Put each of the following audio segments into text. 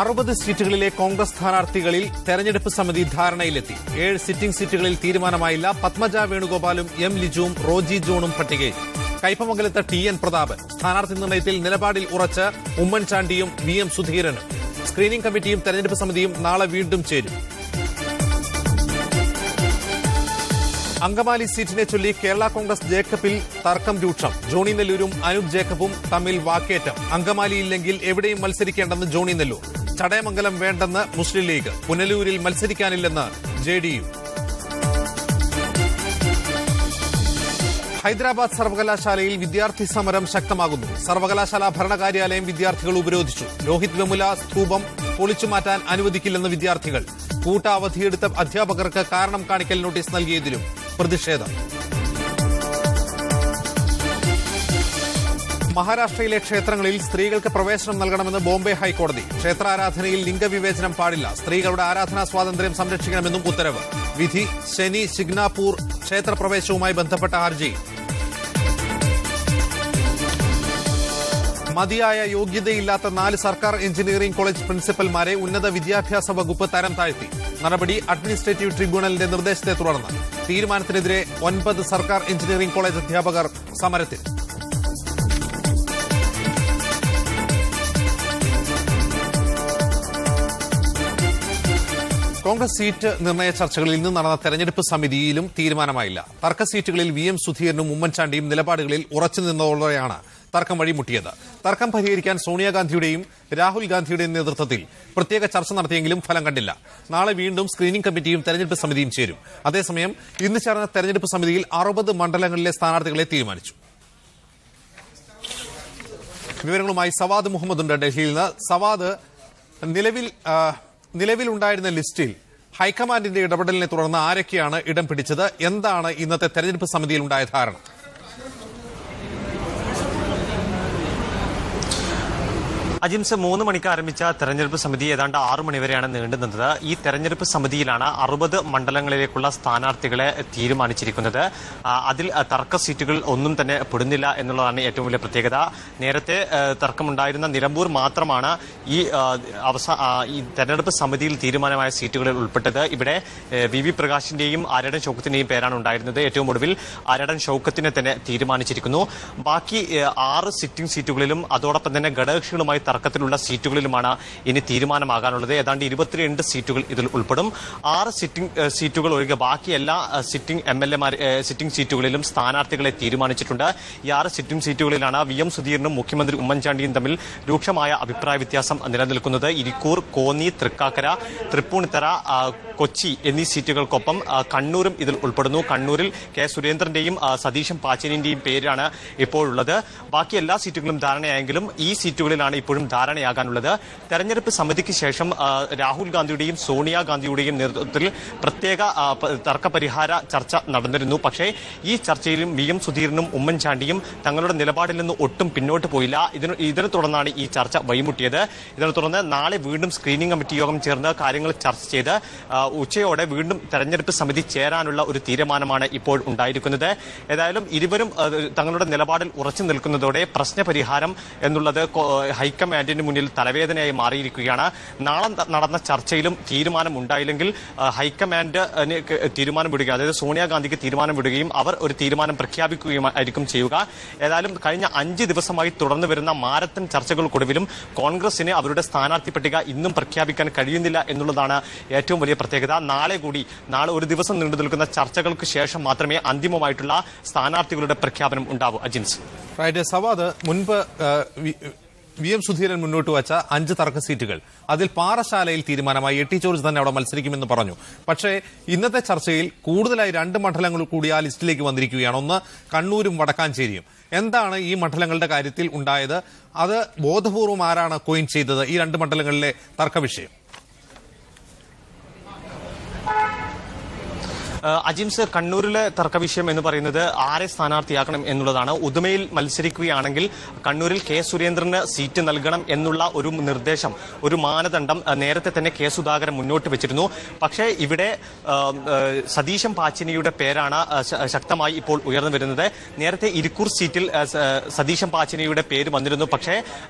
60 സീറ്റുകളിലെ കോൺഗ്രസ് സ്ഥാനാർത്ഥികളിൽ തെരഞ്ഞെടുപ്പ് സമിതി ധാരണയിലെത്തി. 7 സിറ്റിംഗ് സീറ്റുകളിൽ തീരുമാനമായില്ല. പത്മജ വേണുഗോപാലും എം ലിജുവും റോജി ജോണും പട്ടികയിൽ. കയ്പമംഗലത്ത് TN പ്രതാപൻ. സ്ഥാനാർത്ഥി നിർണയത്തിൽ നിലപാടിൽ ഉറച്ച് ഉമ്മൻചാണ്ടിയും VM സുധീരനും. സ്ക്രീനിംഗ് കമ്മിറ്റിയും തെരഞ്ഞെടുപ്പ് സമിതിയും നാളെ വീണ്ടും ചേരും. അങ്കമാലി സീറ്റിനെ ചൊല്ലി കേരള കോൺഗ്രസ് ജേക്കബിൽ തർക്കം രൂക്ഷം. ജോണി നെല്ലൂരും അനൂപ് ജേക്കബും തമ്മിൽ വാക്കേറ്റം. അങ്കമാലിയില്ലെങ്കിൽ എവിടെയും മത്സരിക്കേണ്ടെന്ന് ജോണി നെല്ലൂർ. ചടയമംഗലം വേണ്ടെന്ന് മുസ്ലിം ലീഗ്. പുനലൂരിൽ മത്സരിക്കാനില്ലെന്ന് JDU. ഹൈദരാബാദ് സർവകലാശാലയിൽ വിദ്യാർത്ഥി സമരം ശക്തമാകുന്നു. സർവകലാശാല ഭരണകാര്യാലയം വിദ്യാർത്ഥികൾ ഉപരോധിച്ചു. രോഹിത് വെമുല സ്തൂപം പൊളിച്ചുമാറ്റാൻ അനുവദിക്കില്ലെന്ന് വിദ്യാർത്ഥികൾ. കൂട്ട അവധിയെടുത്ത അധ്യാപകർക്ക് കാരണം കാണിക്കൽ നോട്ടീസ് നൽകിയതിലും പ്രതിഷേധം. മഹാരാഷ്ട്രയിലെ ക്ഷേത്രങ്ങളിൽ സ്ത്രീകൾക്ക് പ്രവേശനം നൽകണമെന്ന് ബോംബെ ഹൈക്കോടതി. ക്ഷേത്രാരാധനയിൽ ലിംഗവിവേചനം പാടില്ല. സ്ത്രീകളുടെ ആരാധനാ സ്വാതന്ത്ര്യം സംരക്ഷിക്കണമെന്നും ഉത്തരവ്. വിധി ശനി ശിഗ്നാപൂർ ക്ഷേത്രപ്രവേശവുമായി ബന്ധപ്പെട്ട ഹർജി. മതിയായ യോഗ്യതയില്ലാത്ത 4 സർക്കാർ എഞ്ചിനീയറിംഗ് കോളേജ് പ്രിൻസിപ്പൽമാരെ ഉന്നത വിദ്യാഭ്യാസ വകുപ്പ് തരം താഴ്ത്തി. നടപടി അഡ്മിനിസ്ട്രേറ്റീവ് ട്രിബ്യൂണലിന്റെ നിർദ്ദേശത്തെ തുടർന്ന്. തീരുമാനത്തിനെതിരെ 9 സർക്കാർ എഞ്ചിനീയറിംഗ് കോളേജ് അധ്യാപകർ സമരത്തിൽ. കോൺഗ്രസ് സീറ്റ് നിർണയ ചർച്ചകളിൽ ഇന്ന് നടന്ന തെരഞ്ഞെടുപ്പ് സമിതിയിലും തീരുമാനമായില്ല. തർക്ക സീറ്റുകളിൽ VM സുധീരനും ഉമ്മൻചാണ്ടിയും നിലപാടുകളിൽ ഉറച്ചുനിന്നതോടെയാണ് തർക്കം വഴിമുട്ടിയത്. തർക്കം പരിഹരിക്കാൻ സോണിയാഗാന്ധിയുടെയും രാഹുൽ ഗാന്ധിയുടെയും നേതൃത്വത്തിൽ പ്രത്യേക ചർച്ച നടത്തിയെങ്കിലും ഫലം കണ്ടില്ല. നാളെ വീണ്ടും സ്ക്രീനിംഗ് കമ്മിറ്റിയും തെരഞ്ഞെടുപ്പ് സമിതിയും ചേരും. അതേസമയം ഇന്ന് ചേർന്ന തെരഞ്ഞെടുപ്പ് സമിതിയിൽ 60 മണ്ഡലങ്ങളിലെ സ്ഥാനാർത്ഥികളെ തീരുമാനിച്ചു. വിവരങ്ങളുമായി സവാദ് മുഹമ്മദ് ഉണ്ട് ഡൽഹിയിൽ നിന്ന്. സവാദ്, നിലവിലുണ്ടായിരുന്ന ലിസ്റ്റിൽ ഹൈക്കമാൻഡിന്റെ ഇടപെടലിനെ തുടർന്ന് ആരൊക്കെയാണ് ഇടം പിടിച്ചത്? എന്താണ് ഇന്നത്തെ തെരഞ്ഞെടുപ്പ് സമിതിയിൽ ഉണ്ടായ ധാരണ? അജിംസ് 3 മണിക്ക് ആരംഭിച്ച തെരഞ്ഞെടുപ്പ് സമിതി ഏതാണ്ട് 6 മണിവരെയാണ് നീണ്ടുനിന്നത്. ഈ തെരഞ്ഞെടുപ്പ് സമിതിയിലാണ് 60 മണ്ഡലങ്ങളിലേക്കുള്ള സ്ഥാനാർത്ഥികളെ തീരുമാനിച്ചിരിക്കുന്നത്. അതിൽ തർക്ക സീറ്റുകൾ ഒന്നും തന്നെ പെടുന്നില്ല എന്നുള്ളതാണ് ഏറ്റവും വലിയ പ്രത്യേകത. നേരത്തെ തർക്കമുണ്ടായിരുന്ന നിലമ്പൂർ മാത്രമാണ് ഈ തെരഞ്ഞെടുപ്പ് സമിതിയിൽ തീരുമാനമായ സീറ്റുകളിൽ ഉൾപ്പെട്ടത്. ഇവിടെ VV പ്രകാശിന്റെയും ആര്യടൻ ഷൗക്കത്തിന്റെയും പേരാണ് ഉണ്ടായിരുന്നത്. ഏറ്റവും ഒടുവിൽ ആര്യടൻ ഷൗക്കത്തിനെ തന്നെ തീരുമാനിച്ചിരിക്കുന്നു. ബാക്കി 6 സിറ്റിംഗ് സീറ്റുകളിലും അതോടൊപ്പം തന്നെ ഘടകകക്ഷികളുമായി തർക്കത്തിലുള്ള സീറ്റുകളിലുമാണ് ഇനി തീരുമാനമാകാനുള്ളത്. ഏതാണ്ട് 22 സീറ്റുകൾ ഇതിൽ ഉൾപ്പെടും. 6 സിറ്റിംഗ് സീറ്റുകൾ ഒഴികെ ബാക്കി എല്ലാ സിറ്റിംഗ് സീറ്റുകളിലും സ്ഥാനാർത്ഥികളെ തീരുമാനിച്ചിട്ടുണ്ട്. ഈ 6 സിറ്റിംഗ് സീറ്റുകളിലാണ് VM സുധീരനും മുഖ്യമന്ത്രി ഉമ്മൻചാണ്ടിയും തമ്മിൽ രൂക്ഷമായ അഭിപ്രായ വ്യത്യാസം നിലനിൽക്കുന്നത്. ഇരിക്കൂർ, കോന്നി, തൃക്കാക്കര, തൃപ്പൂണിത്തറ, കൊച്ചി എന്നീ സീറ്റുകൾക്കൊപ്പം കണ്ണൂരും ഇതിൽ ഉൾപ്പെടുന്നു. കണ്ണൂരിൽ K സുരേന്ദ്രന്റെയും സതീശൻ പാച്ചേനിന്റെയും പേരാണ് ഇപ്പോഴുള്ളത്. ബാക്കി എല്ലാ സീറ്റുകളും ധാരണയായെങ്കിലും ഈ സീറ്റുകളിലാണ് ഇപ്പോഴും ധാരണയാകാനുള്ളത്. തെരഞ്ഞെടുപ്പ് സമിതിക്ക് ശേഷം രാഹുൽ ഗാന്ധിയുടെയും സോണിയാഗാന്ധിയുടെയും നേതൃത്വത്തിൽ പ്രത്യേക തർക്കപരിഹാര ചർച്ച നടന്നിരുന്നു. പക്ഷേ ഈ ചർച്ചയിലും VM സുധീരനും ഉമ്മൻചാണ്ടിയും തങ്ങളുടെ നിലപാടിൽ നിന്ന് ഒട്ടും പിന്നോട്ട് പോയില്ല. ഇതിനെ തുടർന്നാണ് ഈ ചർച്ച വഴിമുട്ടിയത്. ഇതിനെ തുടർന്ന് നാളെ വീണ്ടും സ്ക്രീനിംഗ് കമ്മിറ്റി യോഗം ചേർന്ന് കാര്യങ്ങൾ ചർച്ച ചെയ്ത് ഉച്ചയോടെ വീണ്ടും തെരഞ്ഞെടുപ്പ് സമിതി ചേരാനുള്ള ഒരു തീരുമാനമാണ് ഇപ്പോൾ ഉണ്ടായിരിക്കുന്നത്. ഏതായാലും ഇരുവരും തങ്ങളുടെ നിലപാടിൽ ഉറച്ചു നിൽക്കുന്നതോടെ പ്രശ്നപരിഹാരം എന്നുള്ളത് ഹൈക്കമാൻഡിന് മുന്നിൽ തലവേദനയായി മാറിയിരിക്കുകയാണ്. നാളെ നടന്ന ചർച്ചയിലും തീരുമാനമുണ്ടായില്ലെങ്കിൽ ഹൈക്കമാൻഡ് തീരുമാനം വിടുകയും, അതായത് സോണിയാഗാന്ധിക്ക് തീരുമാനം വിടുകയും അവർ ഒരു തീരുമാനം പ്രഖ്യാപിക്കുകയുമായിരിക്കും ചെയ്യുക. ഏതായാലും കഴിഞ്ഞ 5 ദിവസമായി തുടർന്നു വരുന്ന മാരത്തൺ ചർച്ചകൾക്കൊടുവിലും കോൺഗ്രസിന് അവരുടെ സ്ഥാനാർത്ഥി പട്ടിക ഇന്നും പ്രഖ്യാപിക്കാൻ കഴിയുന്നില്ല എന്നുള്ളതാണ് ഏറ്റവും വലിയ പ്രത്യേകത. നാളെ ഒരു ദിവസം നീണ്ടു നിൽക്കുന്ന ചർച്ചകൾക്ക് ശേഷം മാത്രമേ അന്തിമമായിട്ടുള്ള സ്ഥാനാർത്ഥികളുടെ പ്രഖ്യാപനം ഉണ്ടാവൂ. അജിൻസ് സവാദ്, മുൻപ് VM സുധീരൻ മുന്നോട്ട് വച്ച 5 തർക്ക സീറ്റുകൾ, അതിൽ പാറശാലയിൽ തീരുമാനമായി. AT ജോർജ് തന്നെ അവിടെ മത്സരിക്കുമെന്ന് പറഞ്ഞു. പക്ഷേ ഇന്നത്തെ ചർച്ചയിൽ കൂടുതലായി 2 മണ്ഡലങ്ങൾ കൂടി ആ ലിസ്റ്റിലേക്ക് വന്നിരിക്കുകയാണ്. ഒന്ന് കണ്ണൂരും വടക്കാഞ്ചേരിയും. എന്താണ് ഈ മണ്ഡലങ്ങളുടെ കാര്യത്തിൽ ഉണ്ടായത്? അത് ബോധപൂർവം ആരാണ് കോയിൻ ചെയ്തത് ഈ 2 മണ്ഡലങ്ങളിലെ തർക്ക വിഷയം? അജിംസ്, കണ്ണൂരിലെ തർക്കവിഷയം എന്ന് പറയുന്നത് ആരെ സ്ഥാനാർത്ഥിയാക്കണം എന്നുള്ളതാണ്. ഉദുമയിൽ മത്സരിക്കുകയാണെങ്കിൽ കണ്ണൂരിൽ കെ സുരേന്ദ്രന് സീറ്റ് നൽകണം എന്നുള്ള ഒരു നിർദ്ദേശം, ഒരു മാനദണ്ഡം നേരത്തെ തന്നെ കെ സുധാകരൻ മുന്നോട്ട് വെച്ചിരുന്നു. പക്ഷേ ഇവിടെ സതീശൻ പാച്ചിനിയുടെ പേരാണ് ശക്തമായി ഇപ്പോൾ ഉയർന്നു വരുന്നത്. നേരത്തെ ഇരിക്കൂർ സീറ്റിൽ സതീശൻ പാച്ചിനിയുടെ പേര് വന്നിരുന്നു. പക്ഷേ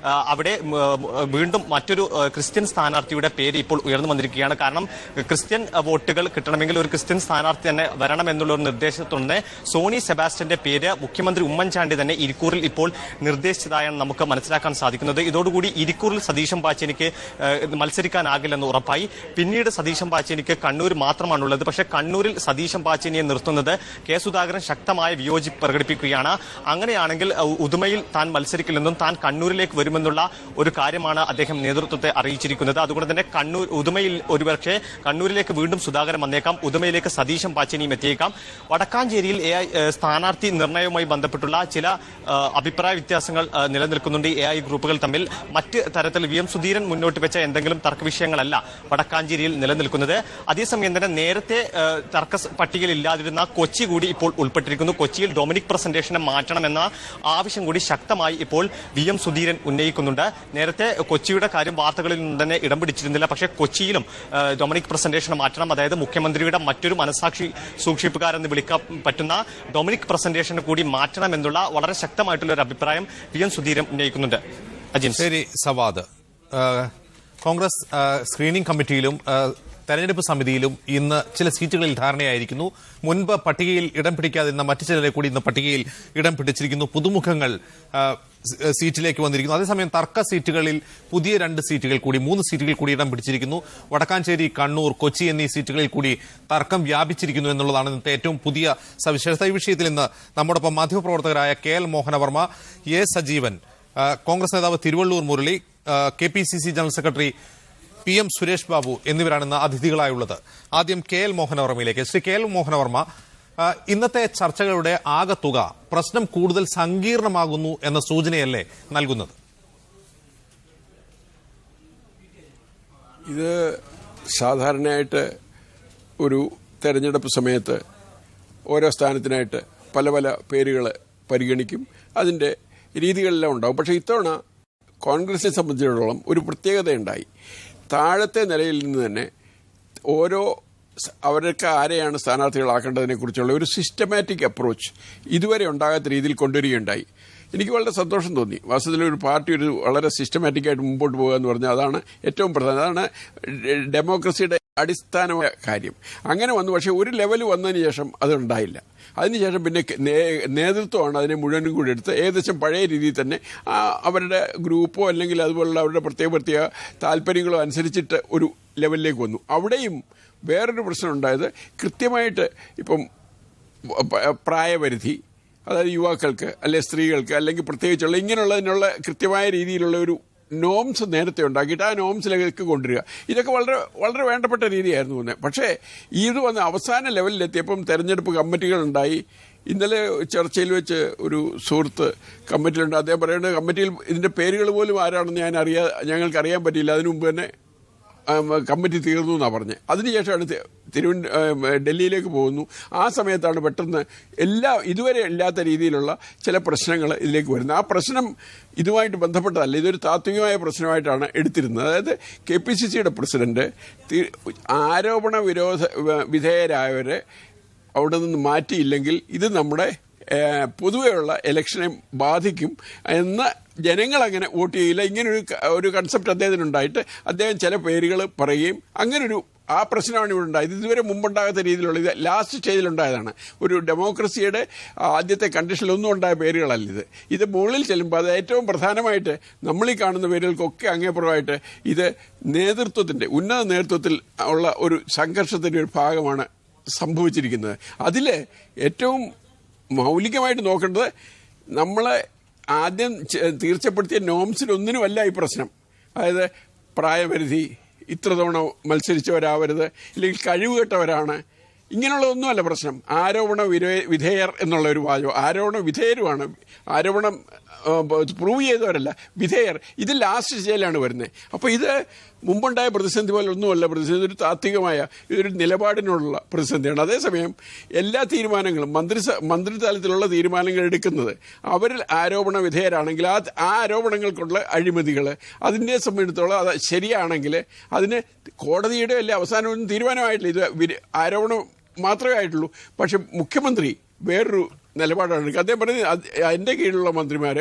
അവിടെ വീണ്ടും മറ്റൊരു ക്രിസ്ത്യൻ സ്ഥാനാർത്ഥിയുടെ പേര് ഇപ്പോൾ ഉയർന്നു വന്നിരിക്കുകയാണ്. കാരണം ക്രിസ്ത്യൻ വോട്ടുകൾ കിട്ടണമെങ്കിൽ ഒരു ക്രിസ്ത്യൻ സ്ഥാനാർത്ഥി തന്നെ വരണമെന്നുള്ള ഒരു നിർദ്ദേശത്തുണ്ട്. സോണി സെബാസ്റ്റ്യന്റെ പേര് മുഖ്യമന്ത്രി ഉമ്മൻചാണ്ടി തന്നെ ഇരിക്കൂറിൽ ഇപ്പോൾ നിർദ്ദേശിച്ചതായാണ് നമുക്ക് മനസ്സിലാക്കാൻ സാധിക്കുന്നത്. ഇതോടുകൂടി ഇരിക്കൂറിൽ സതീശൻ പാച്ചേനിക്ക് മത്സരിക്കാനാകില്ലെന്ന് ഉറപ്പായി. പിന്നീട് സതീശൻ പാച്ചേനിക്ക് കണ്ണൂർ മാത്രമാണുള്ളത്. പക്ഷേ കണ്ണൂരിൽ സതീശൻ പാച്ചേനിയെ നിർത്തുന്നത് കെ സുധാകരൻ ശക്തമായ വിയോജിപ്പ് പ്രകടിപ്പിക്കുകയാണ്. അങ്ങനെയാണെങ്കിൽ ഉദുമയിൽ താൻ മത്സരിക്കില്ലെന്നും താൻ കണ്ണൂരിലേക്ക് വരുമെന്നുള്ള ഒരു കാര്യമാണ് അദ്ദേഹം നേതൃത്വത്തെ അറിയിച്ചിരിക്കുന്നത്. അതുകൊണ്ട് തന്നെ ഉദുമയിൽ ഒരുപക്ഷെ കണ്ണൂരിലേക്ക് വീണ്ടും സുധാകരൻ വന്നേക്കാം, ഉദുമയിലേക്ക് സതീശൻ പാച്ചേനിയും എത്തിയേക്കാം. വടക്കാഞ്ചേരിയിൽ സ്ഥാനാർത്ഥി നിർണയവുമായി ബന്ധപ്പെട്ടുള്ള ചില അഭിപ്രായ വ്യത്യാസങ്ങൾ നിലനിൽക്കുന്നുണ്ട് AI ഗ്രൂപ്പുകൾ തമ്മിൽ. മറ്റ് തരത്തിൽ VM സുധീരൻ മുന്നോട്ട് വെച്ച എന്തെങ്കിലും തർക്കവിഷയങ്ങളല്ല വടക്കാഞ്ചേരിയിൽ നിലനിൽക്കുന്നത്. അതേസമയം തന്നെ നേരത്തെ തർക്ക പട്ടികയിൽ ഇല്ലാതിരുന്ന കൊച്ചി കൂടി ഇപ്പോൾ ഉൾപ്പെട്ടിരിക്കുന്നു. കൊച്ചിയിൽ ഡൊമിനിക് പ്രസന്റേഷനെ മാറ്റണമെന്ന ആവശ്യം കൂടി ശക്തമായി ഇപ്പോൾ VM സുധീരൻ ഉന്നയിക്കുന്നുണ്ട്. നേരത്തെ കൊച്ചിയുടെ കാര്യം വാർത്തകളിൽ നിന്ന് തന്നെ ഇടം പിടിച്ചിരുന്നില്ല. പക്ഷേ കൊച്ചിയിലും ഡൊമിനിക് പ്രസന്റേഷനെ മാറ്റണം, അതായത് മുഖ്യമന്ത്രിയുടെ മറ്റൊരു മനസാക്ഷി സൂക്ഷിപ്പുകാരെന്ന് വിളിക്കാൻ പറ്റുന്ന ഡൊമിനിക് പ്രസന്റേഷനെ കൂടി മാറ്റണമെന്നുള്ള വളരെ ശക്തമായിട്ടുള്ള ഒരു അഭിപ്രായം VM സുധീരൻ ഉന്നയിക്കുന്നുണ്ട്. ശരി സവാദ്, കോൺഗ്രസ് സ്ക്രീനിംഗ് കമ്മിറ്റിയിലും തെരഞ്ഞെടുപ്പ് സമിതിയിലും ഇന്ന് ചില സീറ്റുകളിൽ ധാരണയായിരിക്കുന്നു. മുൻപ് പട്ടികയിൽ ഇടം പിടിക്കാതിരുന്ന മറ്റു ചിലരെ കൂടി ഇന്ന് പട്ടികയിൽ ഇടം പിടിച്ചിരിക്കുന്നു. പുതുമുഖങ്ങൾ സീറ്റിലേക്ക് വന്നിരിക്കുന്നു. അതേസമയം തർക്ക സീറ്റുകളിൽ പുതിയ 2 സീറ്റുകൾ കൂടി 3 സീറ്റുകൾ കൂടി ഇടം പിടിച്ചിരിക്കുന്നു. വടക്കാഞ്ചേരി, കണ്ണൂർ, കൊച്ചി എന്നീ സീറ്റുകളിൽ കൂടി തർക്കം വ്യാപിച്ചിരിക്കുന്നു എന്നുള്ളതാണ് ഇന്നത്തെ ഏറ്റവും പുതിയ സവിശേഷത. ഈ വിഷയത്തിൽ ഇന്ന് നമ്മോടൊപ്പം മാധ്യമപ്രവർത്തകരായ KL മോഹനവർമ്മ, A സജീവൻ, കോൺഗ്രസ് നേതാവ് Thiruvallur Murali, KPCC general secretary PM Suresh Babu എന്നിവരാണ് ഇന്ന് അതിഥികളായുള്ളത്. ആദ്യം KL മോഹനവർമ്മയിലേക്ക്. ശ്രീ KL മോഹനവർമ്മ, ഇന്നത്തെ ചർച്ചകളുടെ ആകത്തുക പ്രശ്നം കൂടുതൽ സങ്കീർണമാകുന്നു എന്ന സൂചനയല്ലേ നൽകുന്നത്? ഇത് സാധാരണയായിട്ട് ഒരു തെരഞ്ഞെടുപ്പ് സമയത്ത് ഓരോ സ്ഥാനത്തിനായിട്ട് പല പല പേരുകൾ പരിഗണിക്കും, അതിൻ്റെ രീതികളെല്ലാം ഉണ്ടാവും. പക്ഷേ ഇത്തവണ കോൺഗ്രസിനെ സംബന്ധിച്ചിടത്തോളം ഒരു പ്രത്യേകതയുണ്ടായി. താഴത്തെ നിലയിൽ നിന്ന് തന്നെ ഓരോ അവർക്ക് ആരെയാണ് സ്ഥാനാർത്ഥികളാക്കേണ്ടതിനെ കുറിച്ചുള്ള ഒരു സിസ്റ്റമാറ്റിക് അപ്രോച്ച് ഇതുവരെ ഉണ്ടാകാത്ത രീതിയിൽ കൊണ്ടുവരികയുണ്ടായി. എനിക്ക് വളരെ സന്തോഷം തോന്നി. വാസ്തവത്തിൽ ഒരു പാർട്ടി ഒരു വളരെ സിസ്റ്റമാറ്റിക്കായിട്ട് മുമ്പോട്ട് പോകുക എന്ന് പറഞ്ഞാൽ അതാണ് ഏറ്റവും പ്രധാനം. അതാണ് ഡെമോക്രസിയുടെ അടിസ്ഥാനമായ കാര്യം. അങ്ങനെ വന്നു. പക്ഷേ ഒരു ലെവൽ വന്നതിന് ശേഷം അതുണ്ടായില്ല. അതിനുശേഷം പിന്നെ നേതൃത്വമാണ് അതിനെ മുഴുവനും കൂടി എടുത്ത് ഏകദേശം പഴയ രീതിയിൽ തന്നെ അവരുടെ ഗ്രൂപ്പോ അല്ലെങ്കിൽ അതുപോലുള്ള അവരുടെ പ്രത്യേക താല്പര്യങ്ങളോ അനുസരിച്ചിട്ട് ഒരു ലെവലിലേക്ക് വന്നു. അവിടെയും വേറൊരു പ്രശ്നം ഉണ്ടായത്, കൃത്യമായിട്ട് ഇപ്പം പ്രായപരിധി, അതായത് യുവാക്കൾക്ക് അല്ലെങ്കിൽ സ്ത്രീകൾക്ക് അല്ലെങ്കിൽ പ്രത്യേകിച്ചുള്ള ഇങ്ങനെയുള്ളതിനുള്ള കൃത്യമായ രീതിയിലുള്ള ഒരു നോംസ് നേരത്തെ ഉണ്ടാക്കിയിട്ട് ആ നോംസിലേക്ക് കൊണ്ടുവരിക, ഇതൊക്കെ വളരെ വളരെ വേണ്ടപ്പെട്ട രീതിയായിരുന്നു തോന്നുന്നത്. പക്ഷേ ഇത് വന്ന് അവസാന ലെവലിലെത്തിയപ്പം തെരഞ്ഞെടുപ്പ് കമ്മിറ്റികളുണ്ടായി. ഇന്നലെ ചർച്ചയിൽ വെച്ച് ഒരു സുഹൃത്ത് കമ്മിറ്റിയിലുണ്ട്. അദ്ദേഹം പറയുന്നത് കമ്മിറ്റിയിൽ ഇതിൻ്റെ പേരുകൾ പോലും ആരാണെന്ന് ഞങ്ങൾക്ക് അറിയാൻ പറ്റിയില്ല, അതിനു മുമ്പ് തന്നെ കമ്മിറ്റി തീർന്നു എന്നാണ് പറഞ്ഞത്. അതിനുശേഷമാണ് ഡൽഹിയിലേക്ക് പോകുന്നു. ആ സമയത്താണ് പെട്ടെന്ന് ഇതുവരെ ഇല്ലാത്ത രീതിയിലുള്ള ചില പ്രശ്നങ്ങൾ ഇതിലേക്ക് വരുന്നത്. ആ പ്രശ്നം ഇതുമായിട്ട് ബന്ധപ്പെട്ടതല്ല, ഇതൊരു താത്വികമായ പ്രശ്നമായിട്ടാണ് എടുത്തിരുന്നത്. അതായത് KPCCയുടെ പ്രസിഡന്റ് ആരോപണ വിധേയരായവരെ അവിടെ നിന്ന് മാറ്റിയില്ലെങ്കിൽ ഇത് നമ്മുടെ പൊതുവെയുള്ള ഇലക്ഷനെ ബാധിക്കും എന്ന് ജനങ്ങളങ്ങനെ വോട്ട് ചെയ്യില്ല. ഇങ്ങനൊരു കൺസെപ്റ്റ് അദ്ദേഹത്തിനുണ്ടായിട്ട് അദ്ദേഹം ചില പേരുകൾ പറയുകയും അങ്ങനൊരു ആ പ്രശ്നമാണ് ഇവിടെ ഉണ്ടായത്. ഇതുവരെ മുമ്പുണ്ടാകാത്ത രീതിയിലുള്ള ഇത് ലാസ്റ്റ് സ്റ്റേജിലുണ്ടായതാണ്. ഒരു ഡെമോക്രസിയുടെ ആദ്യത്തെ കണ്ടീഷനിലൊന്നും ഉണ്ടായ പേരുകളല്ല ഇത് മുകളിൽ ചെല്ലുമ്പോൾ അത് ഏറ്റവും പ്രധാനമായിട്ട് നമ്മളീ കാണുന്ന പേരുകൾക്കൊക്കെ അങ്ങേപ്പുറമായിട്ട് ഇത് നേതൃത്വത്തിൻ്റെ ഉന്നത നേതൃത്വത്തിൽ ഉള്ള ഒരു സംഘർഷത്തിൻ്റെ ഒരു ഭാഗമാണ് സംഭവിച്ചിരിക്കുന്നത്. അതിൽ ഏറ്റവും മൗലികമായിട്ട് നോക്കേണ്ടത് നമ്മളെ ആദ്യം തീർച്ചപ്പെടുത്തിയ നോംസിലൊന്നിനുമല്ല ഈ പ്രശ്നം. അതായത് പ്രായപരിധി, ഇത്ര തവണ മത്സരിച്ചവരാവരുത്, ഇല്ലെങ്കിൽ കഴിവുകെട്ടവരാണ്, ഇങ്ങനെയുള്ളതൊന്നുമല്ല പ്രശ്നം. ആരോപണ വിധേയർ എന്നുള്ള ഒരു വാചകം, ആരോപണ വിധേയരുമാണ്. ആരോപണം പ്രൂവ് ചെയ്തവരല്ല, വിധേയർ. ഇത് ലാസ്റ്റ് സ്റ്റേജിലാണ് വരുന്നത്. അപ്പോൾ ഇത് മുമ്പുണ്ടായ പ്രതിസന്ധി പോലെ ഒന്നുമല്ല പ്രതിസന്ധി, ഒരു താത്വികമായ ഇതൊരു നിലപാടിനുള്ള പ്രതിസന്ധിയാണ്. അതേസമയം എല്ലാ തീരുമാനങ്ങളും മന്ത്രിതലത്തിലുള്ള തീരുമാനങ്ങൾ എടുക്കുന്നത് അവരിൽ ആരോപണ വിധേയരാണെങ്കിൽ ആ ആരോപണങ്ങൾക്കുള്ള അഴിമതികൾ അതിനെ സംബന്ധിച്ചിടത്തോളം അത് ശരിയാണെങ്കിൽ അതിന് കോടതിയുടെ അല്ലെ അവസാനമൊന്നും തീരുമാനമായിട്ടില്ല. ഇത് ആരോപണം മാത്രമേ ആയിട്ടുള്ളൂ. പക്ഷെ മുഖ്യമന്ത്രി വേറൊരു നിലപാടാണ് എടുക്കുക. അദ്ദേഹം പറഞ്ഞത് എൻ്റെ കീഴിലുള്ള മന്ത്രിമാർ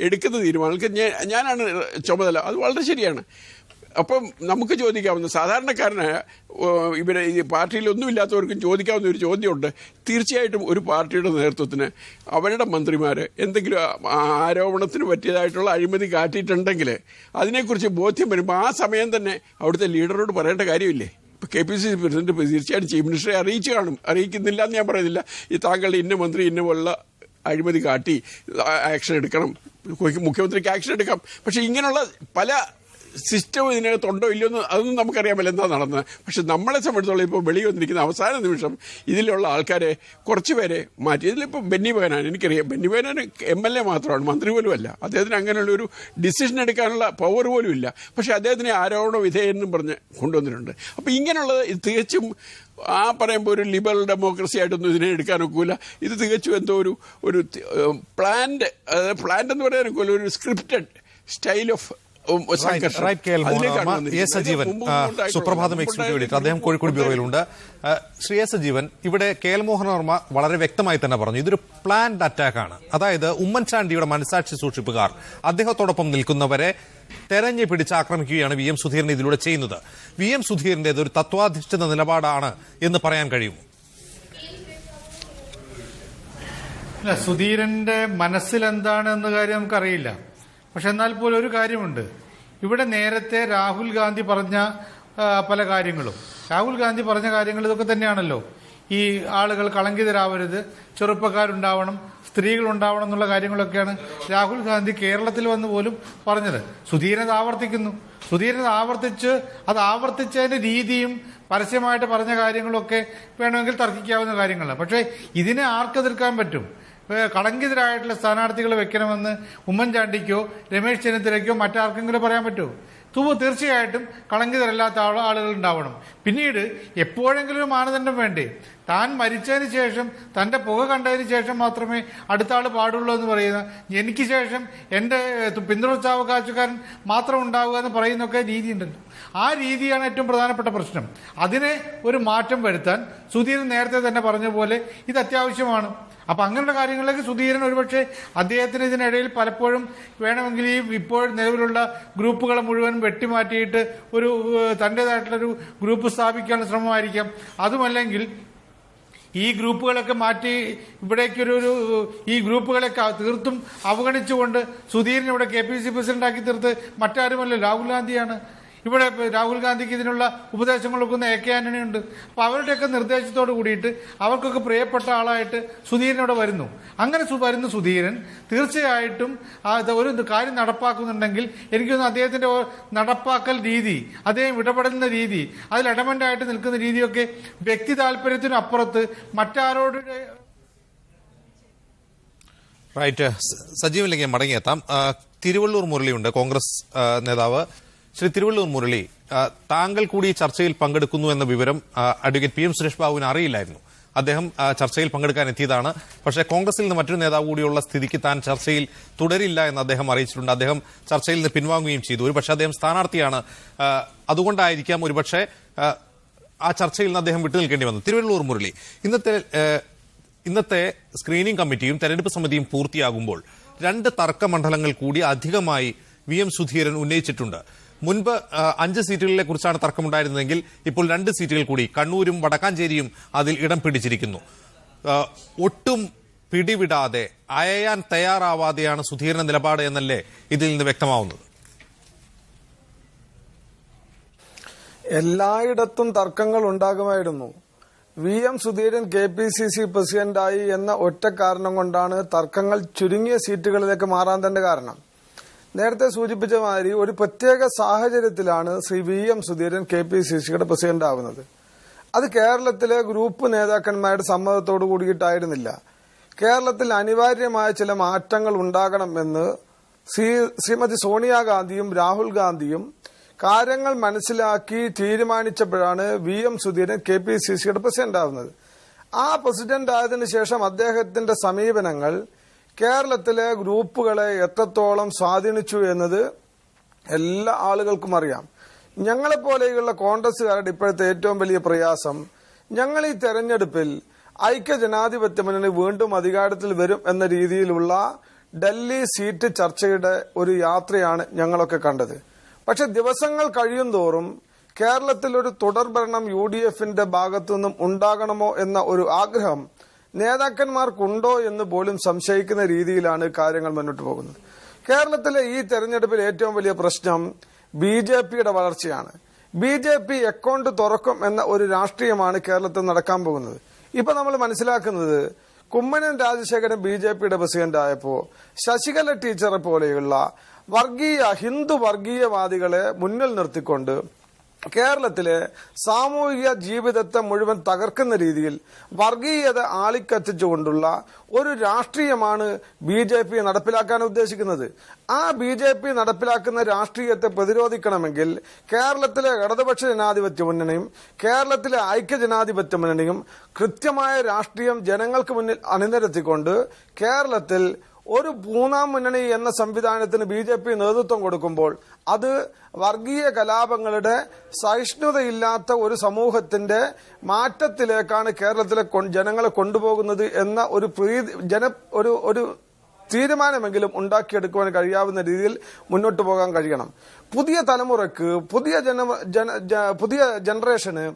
എടുക്കുന്ന തീരുമാനങ്ങൾക്ക് ഞാനാണ് ചുമതല. അത് വളരെ ശരിയാണ്. അപ്പം നമുക്ക് ചോദിക്കാവുന്ന സാധാരണക്കാരനായ ഇവരെ ഈ പാർട്ടിയിലൊന്നുമില്ലാത്തവർക്കും ചോദിക്കാവുന്ന ഒരു ചോദ്യമുണ്ട്. തീർച്ചയായിട്ടും ഒരു പാർട്ടിയുടെ നേതൃത്വത്തിന് അവരുടെ മന്ത്രിമാർ എന്തെങ്കിലും ആരോപണത്തിന് പറ്റിയതായിട്ടുള്ള അഴിമതി കാട്ടിയിട്ടുണ്ടെങ്കിൽ അതിനെക്കുറിച്ച് ബോധ്യം വരുമ്പോൾ ആ സമയം തന്നെ അവിടുത്തെ ലീഡറോട് പറയേണ്ട കാര്യമില്ലേ? ഇപ്പോൾ KPCC പ്രസിഡന്റ് തീർച്ചയായിട്ടും ചീഫ് മിനിസ്റ്ററെ അറിയിച്ചു കാണും. അറിയിക്കുന്നില്ല എന്ന് ഞാൻ പറയുന്നില്ല. ഈ താങ്കളുടെ ഇന്ന മന്ത്രി ഇന്ന പോലുള്ള അഴിമതി കാട്ടി ആക്ഷൻ എടുക്കണം, മുഖ്യമന്ത്രിക്ക് ആക്ഷൻ എടുക്കാം. പക്ഷേ ഇങ്ങനെയുള്ള പല സിസ്റ്റം ഇതിനകത്തുണ്ടോ ഇല്ലയോ എന്ന് അതൊന്നും നമുക്കറിയാമല്ലോ എന്താ നടന്നത്. പക്ഷെ നമ്മളെ സംബന്ധിച്ചോളം ഇപ്പോൾ വെളിയിൽ വന്നിരിക്കുന്ന അവസാന നിമിഷം ഇതിലുള്ള ആൾക്കാരെ കുറച്ചുപേരെ മാറ്റി. ഇതിലിപ്പോൾ ബെന്നി ബെഹനാൻ, എനിക്കറിയാം ബെന്നി ബെഹനാൻ MLA മാത്രമാണ്, മന്ത്രി പോലും അല്ല. അദ്ദേഹത്തിന് അങ്ങനെയുള്ളൊരു ഡിസിഷൻ എടുക്കാനുള്ള പവർ പോലും ഇല്ല. പക്ഷെ അദ്ദേഹത്തിനെ ആരോപണ വിധേയനെന്നും പറഞ്ഞ് കൊണ്ടുവന്നിട്ടുണ്ട്. അപ്പോൾ ഇങ്ങനെയുള്ളത് ഇത് തികച്ചും പറയുമ്പോൾ ഒരു ലിബറൽ ഡെമോക്രസി ആയിട്ടൊന്നും ഇതിനെ എടുക്കാനൊക്കില്ല. ഇത് തികച്ചും എന്തോ ഒരു പ്ലാൻഡ് എന്ന് പറയാനൊക്കില്ല, ഒരു സ്ക്രിപ്റ്റഡ് സ്റ്റൈൽ ഓഫ് സജീവൻ സുപ്രഭാതം എക്സിക്യൂട്ടീവ് എഡിറ്റർ, അദ്ദേഹം കോഴിക്കോട് ബ്യൂറോയിലുണ്ട്. ശ്രീ സജീവൻ, ഇവിടെ KL മോഹൻ വർമ്മ വളരെ വ്യക്തമായി തന്നെ പറഞ്ഞു ഇതൊരു പ്ലാൻഡ് അറ്റാക്കാണ്. അതായത് ഉമ്മൻചാണ്ടിയുടെ മനസാക്ഷി സൂക്ഷിപ്പുകാർ, അദ്ദേഹത്തോടൊപ്പം നിൽക്കുന്നവരെ തെരഞ്ഞു പിടിച്ച് ആക്രമിക്കുകയാണ് VM സുധീരൻ ഇതിലൂടെ ചെയ്യുന്നത്. VM സുധീരന്റേത് ഒരു തത്വാധിഷ്ഠിത നിലപാടാണ് എന്ന് പറയാൻ കഴിയുമോ? സുധീരന്റെ മനസ്സിലെന്താണ് എന്ന കാര്യം നമുക്കറിയില്ല. പക്ഷെ എന്നാൽ പോലും ഒരു കാര്യമുണ്ട്. ഇവിടെ നേരത്തെ രാഹുൽ ഗാന്ധി പറഞ്ഞ പല കാര്യങ്ങളും ഇതൊക്കെ തന്നെയാണല്ലോ. ഈ ആളുകൾ കളങ്കിതരാവരുത്, ചെറുപ്പക്കാരുണ്ടാവണം, സ്ത്രീകളുണ്ടാവണം എന്നുള്ള കാര്യങ്ങളൊക്കെയാണ് രാഹുൽ ഗാന്ധി കേരളത്തിൽ വന്ന് പോലും പറഞ്ഞത്. സുധീരൻ ആവർത്തിക്കുന്നു. അത് ആവർത്തിച്ചതിന്റെ രീതിയും പരസ്യമായിട്ട് പറഞ്ഞ കാര്യങ്ങളൊക്കെ വേണമെങ്കിൽ തർക്കിക്കാവുന്ന കാര്യങ്ങളാണ്. പക്ഷേ ഇതിനെ ആർക്കെതിർക്കാൻ പറ്റും? കളങ്കിതരായിട്ടുള്ള സ്ഥാനാർത്ഥികളെ വെക്കണമെന്ന് ഉമ്മൻചാണ്ടിക്കോ രമേശ് ചെന്നിത്തലയ്ക്കോ മറ്റാർക്കെങ്കിലും പറയാൻ പറ്റുമോ? തീർച്ചയായിട്ടും കളങ്കിതരല്ലാത്ത ആളുകൾ ഉണ്ടാവണം. പിന്നീട് എപ്പോഴെങ്കിലും ഒരു മാനദണ്ഡം വേണ്ടേ? താൻ മരിച്ചതിന് ശേഷം, തന്റെ പുക കണ്ടതിന് ശേഷം മാത്രമേ അടുത്ത ആൾ പാടുള്ളൂ എന്ന് പറയുന്ന, എനിക്ക് ശേഷം എന്റെ പിന്തുടർച്ചാവകാശക്കാരൻ മാത്രം ഉണ്ടാവുക എന്ന് പറയുന്നൊക്കെ രീതിയുണ്ടല്ലോ. ആ രീതിയാണ് ഏറ്റവും പ്രധാനപ്പെട്ട പ്രശ്നം. അതിനെ ഒരു മാറ്റം വരുത്താൻ സുധീരൻ നേരത്തെ തന്നെ പറഞ്ഞ പോലെ ഇത് അത്യാവശ്യമാണ്. അപ്പൊ അങ്ങനെയുള്ള കാര്യങ്ങളിലേക്ക് സുധീരൻ ഒരുപക്ഷെ അദ്ദേഹത്തിന് ഇതിനിടയിൽ പലപ്പോഴും വേണമെങ്കിൽ ഈ ഇപ്പോൾ നിലവിലുള്ള ഗ്രൂപ്പുകളെ മുഴുവൻ വെട്ടിമാറ്റിയിട്ട് ഒരു തന്റേതായിട്ടുള്ളൊരു ഗ്രൂപ്പ് സ്ഥാപിക്കാനുള്ള ശ്രമമായിരിക്കാം. അതുമല്ലെങ്കിൽ ഈ ഗ്രൂപ്പുകളൊക്കെ മാറ്റി ഈ ഗ്രൂപ്പുകളൊക്കെ തീർത്തും അവഗണിച്ചുകൊണ്ട് സുധീരൻ ഇവിടെ KPCC പ്രസിഡന്റാക്കി തീർത്ത് മറ്റാരുമല്ല, രാഹുൽ ഗാന്ധിയാണ്. ഇവിടെ രാഹുൽ ഗാന്ധിക്ക് ഇതിനുള്ള ഉപദേശങ്ങൾ കൊടുക്കുന്ന AK ആന്റണി ഉണ്ട്. അപ്പൊ അവരുടെയൊക്കെ നിർദ്ദേശത്തോട് കൂടിയിട്ട് അവർക്കൊക്കെ പ്രിയപ്പെട്ട ആളായിട്ട് സുധീരൻ ഇവിടെ വരുന്നു. അങ്ങനെ വരുന്ന സുധീരൻ തീർച്ചയായിട്ടും ഒരു കാര്യം നടപ്പാക്കുന്നുണ്ടെങ്കിൽ എനിക്കൊന്ന് അദ്ദേഹത്തിന്റെ നടപ്പാക്കൽ രീതി, അദ്ദേഹം ഇടപെടുന്ന രീതി, അതിൽ ഇടമെന്റായിട്ട് നിൽക്കുന്ന രീതിയൊക്കെ വ്യക്തി താല്പര്യത്തിനും അപ്പുറത്ത് മറ്റാരോട്. റൈറ്റ്, സജീവനിലേക്ക് മടങ്ങിയെത്താം. തിരുവള്ളൂർ മുരളിയുണ്ട്, കോൺഗ്രസ് നേതാവ്. ശ്രീ തിരുവള്ളൂർ മുരളി, താങ്കൾ കൂടി ചർച്ചയിൽ പങ്കെടുക്കുന്നു എന്ന വിവരം അഡ്വക്കേറ്റ് PM സുരേഷ് ബാബുവിന് അറിയില്ലായിരുന്നു. അദ്ദേഹം ചർച്ചയിൽ പങ്കെടുക്കാൻ എത്തിയതാണ്. പക്ഷേ കോൺഗ്രസിൽ നിന്ന് മറ്റൊരു നേതാവ് കൂടിയുള്ള സ്ഥിതിക്ക് താൻ ചർച്ചയിൽ തുടരില്ല എന്ന് അദ്ദേഹം അറിയിച്ചിട്ടുണ്ട്. അദ്ദേഹം ചർച്ചയിൽ നിന്ന് പിൻവാങ്ങുകയും ചെയ്തു. ഒരുപക്ഷെ അദ്ദേഹം സ്ഥാനാർത്ഥിയാണ്, അതുകൊണ്ടായിരിക്കാം ഒരുപക്ഷെ ആ ചർച്ചയിൽ നിന്ന് അദ്ദേഹം വിട്ടുനിൽക്കേണ്ടി വന്നു. തിരുവള്ളൂർ മുരളി, ഇന്നത്തെ സ്ക്രീനിംഗ് കമ്മിറ്റിയും തെരഞ്ഞെടുപ്പ് സമിതിയും പൂർത്തിയാകുമ്പോൾ 2 തർക്ക മണ്ഡലങ്ങൾ കൂടി അധികമായി VM സുധീരൻ ഉന്നയിച്ചിട്ടുണ്ട്. മുൻപ് 5 സീറ്റുകളെ കുറിച്ചാണ് തർക്കമുണ്ടായിരുന്നതെങ്കിൽ ഇപ്പോൾ 2 സീറ്റുകൾ കൂടി, കണ്ണൂരും വടക്കാഞ്ചേരിയും അതിൽ ഇടം പിടിച്ചിരിക്കുന്നു. ഒട്ടും പിടിവിടാതെ അയയാൻ തയ്യാറാവാതെയാണ് സുധീരന്റെ നിലപാട് എന്നല്ലേ ഇതിൽ നിന്ന് വ്യക്തമാവുന്നത്? എല്ലായിടത്തും തർക്കങ്ങൾ ഉണ്ടാകുമായിരുന്നു. VM സുധീരൻ KPCC പ്രസിഡന്റായി എന്ന ഒറ്റ കാരണം കൊണ്ടാണ് തർക്കങ്ങൾ ചുരുങ്ങിയ സീറ്റുകളിലേക്ക് മാറാൻ തന്നെ കാരണം. നേരത്തെ സൂചിപ്പിച്ച മാതിരി ഒരു പ്രത്യേക സാഹചര്യത്തിലാണ് ശ്രീ VM സുധീരൻ KPCCയുടെ പ്രസിഡന്റ് ആവുന്നത്. അത് കേരളത്തിലെ ഗ്രൂപ്പ് നേതാക്കന്മാരുടെ സമ്മതത്തോടു കൂടിയിട്ടായിരുന്നില്ല. കേരളത്തിൽ അനിവാര്യമായ ചില മാറ്റങ്ങൾ ഉണ്ടാകണം എന്ന് ശ്രീമതി സോണിയാഗാന്ധിയും രാഹുൽ ഗാന്ധിയും കാര്യങ്ങൾ മനസ്സിലാക്കി തീരുമാനിച്ചപ്പോഴാണ് VM സുധീരൻ KPCCയുടെ പ്രസിഡന്റ് ആവുന്നത്. ആ പ്രസിഡന്റ് ആയതിനു ശേഷം അദ്ദേഹത്തിന്റെ സമീപനങ്ങൾ കേരളത്തിലെ ഗ്രൂപ്പുകളെ എത്രത്തോളം സ്വാധീനിച്ചു എന്നത് എല്ലാ ആളുകൾക്കും അറിയാം. ഞങ്ങളെപ്പോലെയുള്ള കോൺഗ്രസുകാരുടെ ഇപ്പോഴത്തെ ഏറ്റവും വലിയ പ്രയാസം, ഞങ്ങൾ ഈ തെരഞ്ഞെടുപ്പിൽ ഐക്യജനാധിപത്യ മുന്നണി വീണ്ടും അധികാരത്തിൽ വരും എന്ന രീതിയിലുള്ള ഡൽഹി സീറ്റ് ചർച്ചയുടെ ഒരു യാത്രയാണ് ഞങ്ങളൊക്കെ കണ്ടത്. പക്ഷെ ദിവസങ്ങൾ കഴിയും തോറും കേരളത്തിൽ ഒരു തുടർഭരണം UDFന്റെ ഭാഗത്തു നിന്നും ഉണ്ടാകണമോ എന്ന ഒരു ആഗ്രഹം നേതാക്കന്മാർക്കുണ്ടോ എന്ന് പോലും സംശയിക്കുന്ന രീതിയിലാണ് കാര്യങ്ങൾ മുന്നോട്ട് പോകുന്നത്. കേരളത്തിലെ ഈ തെരഞ്ഞെടുപ്പിൽ ഏറ്റവും വലിയ പ്രശ്നം BJPയുടെ വളർച്ചയാണ്. BJP അക്കൗണ്ട് തുറക്കും എന്ന ഒരു രാഷ്ട്രീയമാണ് കേരളത്തിൽ നടക്കാൻ പോകുന്നത്. ഇപ്പൊ നമ്മൾ മനസ്സിലാക്കുന്നത് കുമ്മനം രാജശേഖരൻ BJPയുടെ പ്രസിഡന്റ് ആയപ്പോ ശശികല ടീച്ചറെ പോലെയുള്ള ഹിന്ദു വർഗീയവാദികളെ മുന്നിൽ നിർത്തിക്കൊണ്ട് കേരളത്തിലെ സാമൂഹിക ജീവിതത്തെ മുഴുവൻ തകർക്കുന്ന രീതിയിൽ വർഗീയത ആളിക്കത്തിച്ചുകൊണ്ടുള്ള ഒരു രാഷ്ട്രീയമാണ് BJP നടപ്പിലാക്കാൻ ഉദ്ദേശിക്കുന്നത്. ആ BJP നടപ്പിലാക്കുന്ന രാഷ്ട്രീയത്തെ പ്രതിരോധിക്കണമെങ്കിൽ കേരളത്തിലെ ഇടതുപക്ഷ ജനാധിപത്യ മുന്നണിയും കേരളത്തിലെ ഐക്യജനാധിപത്യ മുന്നണിയും കൃത്യമായ രാഷ്ട്രീയം ജനങ്ങൾക്ക് മുന്നിൽ അണിനിരത്തിക്കൊണ്ട് കേരളത്തിൽ ഒരു മൂന്നാം മുന്നണി എന്ന സംവിധാനത്തിന് BJP നേതൃത്വം കൊടുക്കുമ്പോൾ അത് വർഗീയ കലാപങ്ങളുടെ സഹിഷ്ണുതയില്ലാത്ത ഒരു സമൂഹത്തിന്റെ മാറ്റത്തിലേക്കാണ് കേരളത്തിലെ ജനങ്ങളെ കൊണ്ടുപോകുന്നത് എന്ന ഒരു തീരുമാനമെങ്കിലും ഉണ്ടാക്കിയെടുക്കുവാൻ കഴിയാവുന്ന രീതിയിൽ മുന്നോട്ട് പോകാൻ കഴിയണം. പുതിയ തലമുറക്ക്, പുതിയ ജനറേഷന്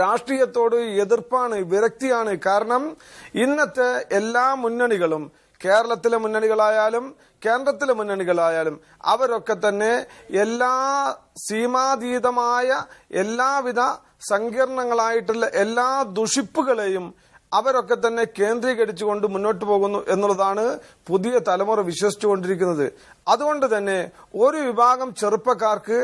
രാഷ്ട്രീയത്തോട് എതിർപ്പാണ്, വിരക്തിയാണ്. കാരണം ഇന്നത്തെ എല്ലാ മുന്നണികളും, കേരളത്തിലെ മുന്നണികളായാലും കേന്ദ്രത്തിലെ മുന്നണികളായാലും അവരൊക്കെ തന്നെ എല്ലാ സീമാതീതമായ എല്ലാവിധ സങ്കീർണങ്ങളായിട്ടുള്ള എല്ലാ ദുഷിപ്പുകളെയും അവരൊക്കെ തന്നെ കേന്ദ്രീകരിച്ചുകൊണ്ട് മുന്നോട്ട് പോകുന്നു എന്നുള്ളതാണ് പുതിയ തലമുറ വിശ്വസിച്ചുകൊണ്ടിരിക്കുന്നത്. അതുകൊണ്ട് തന്നെ ഒരു വിഭാഗം ചെറുപ്പക്കാർക്ക്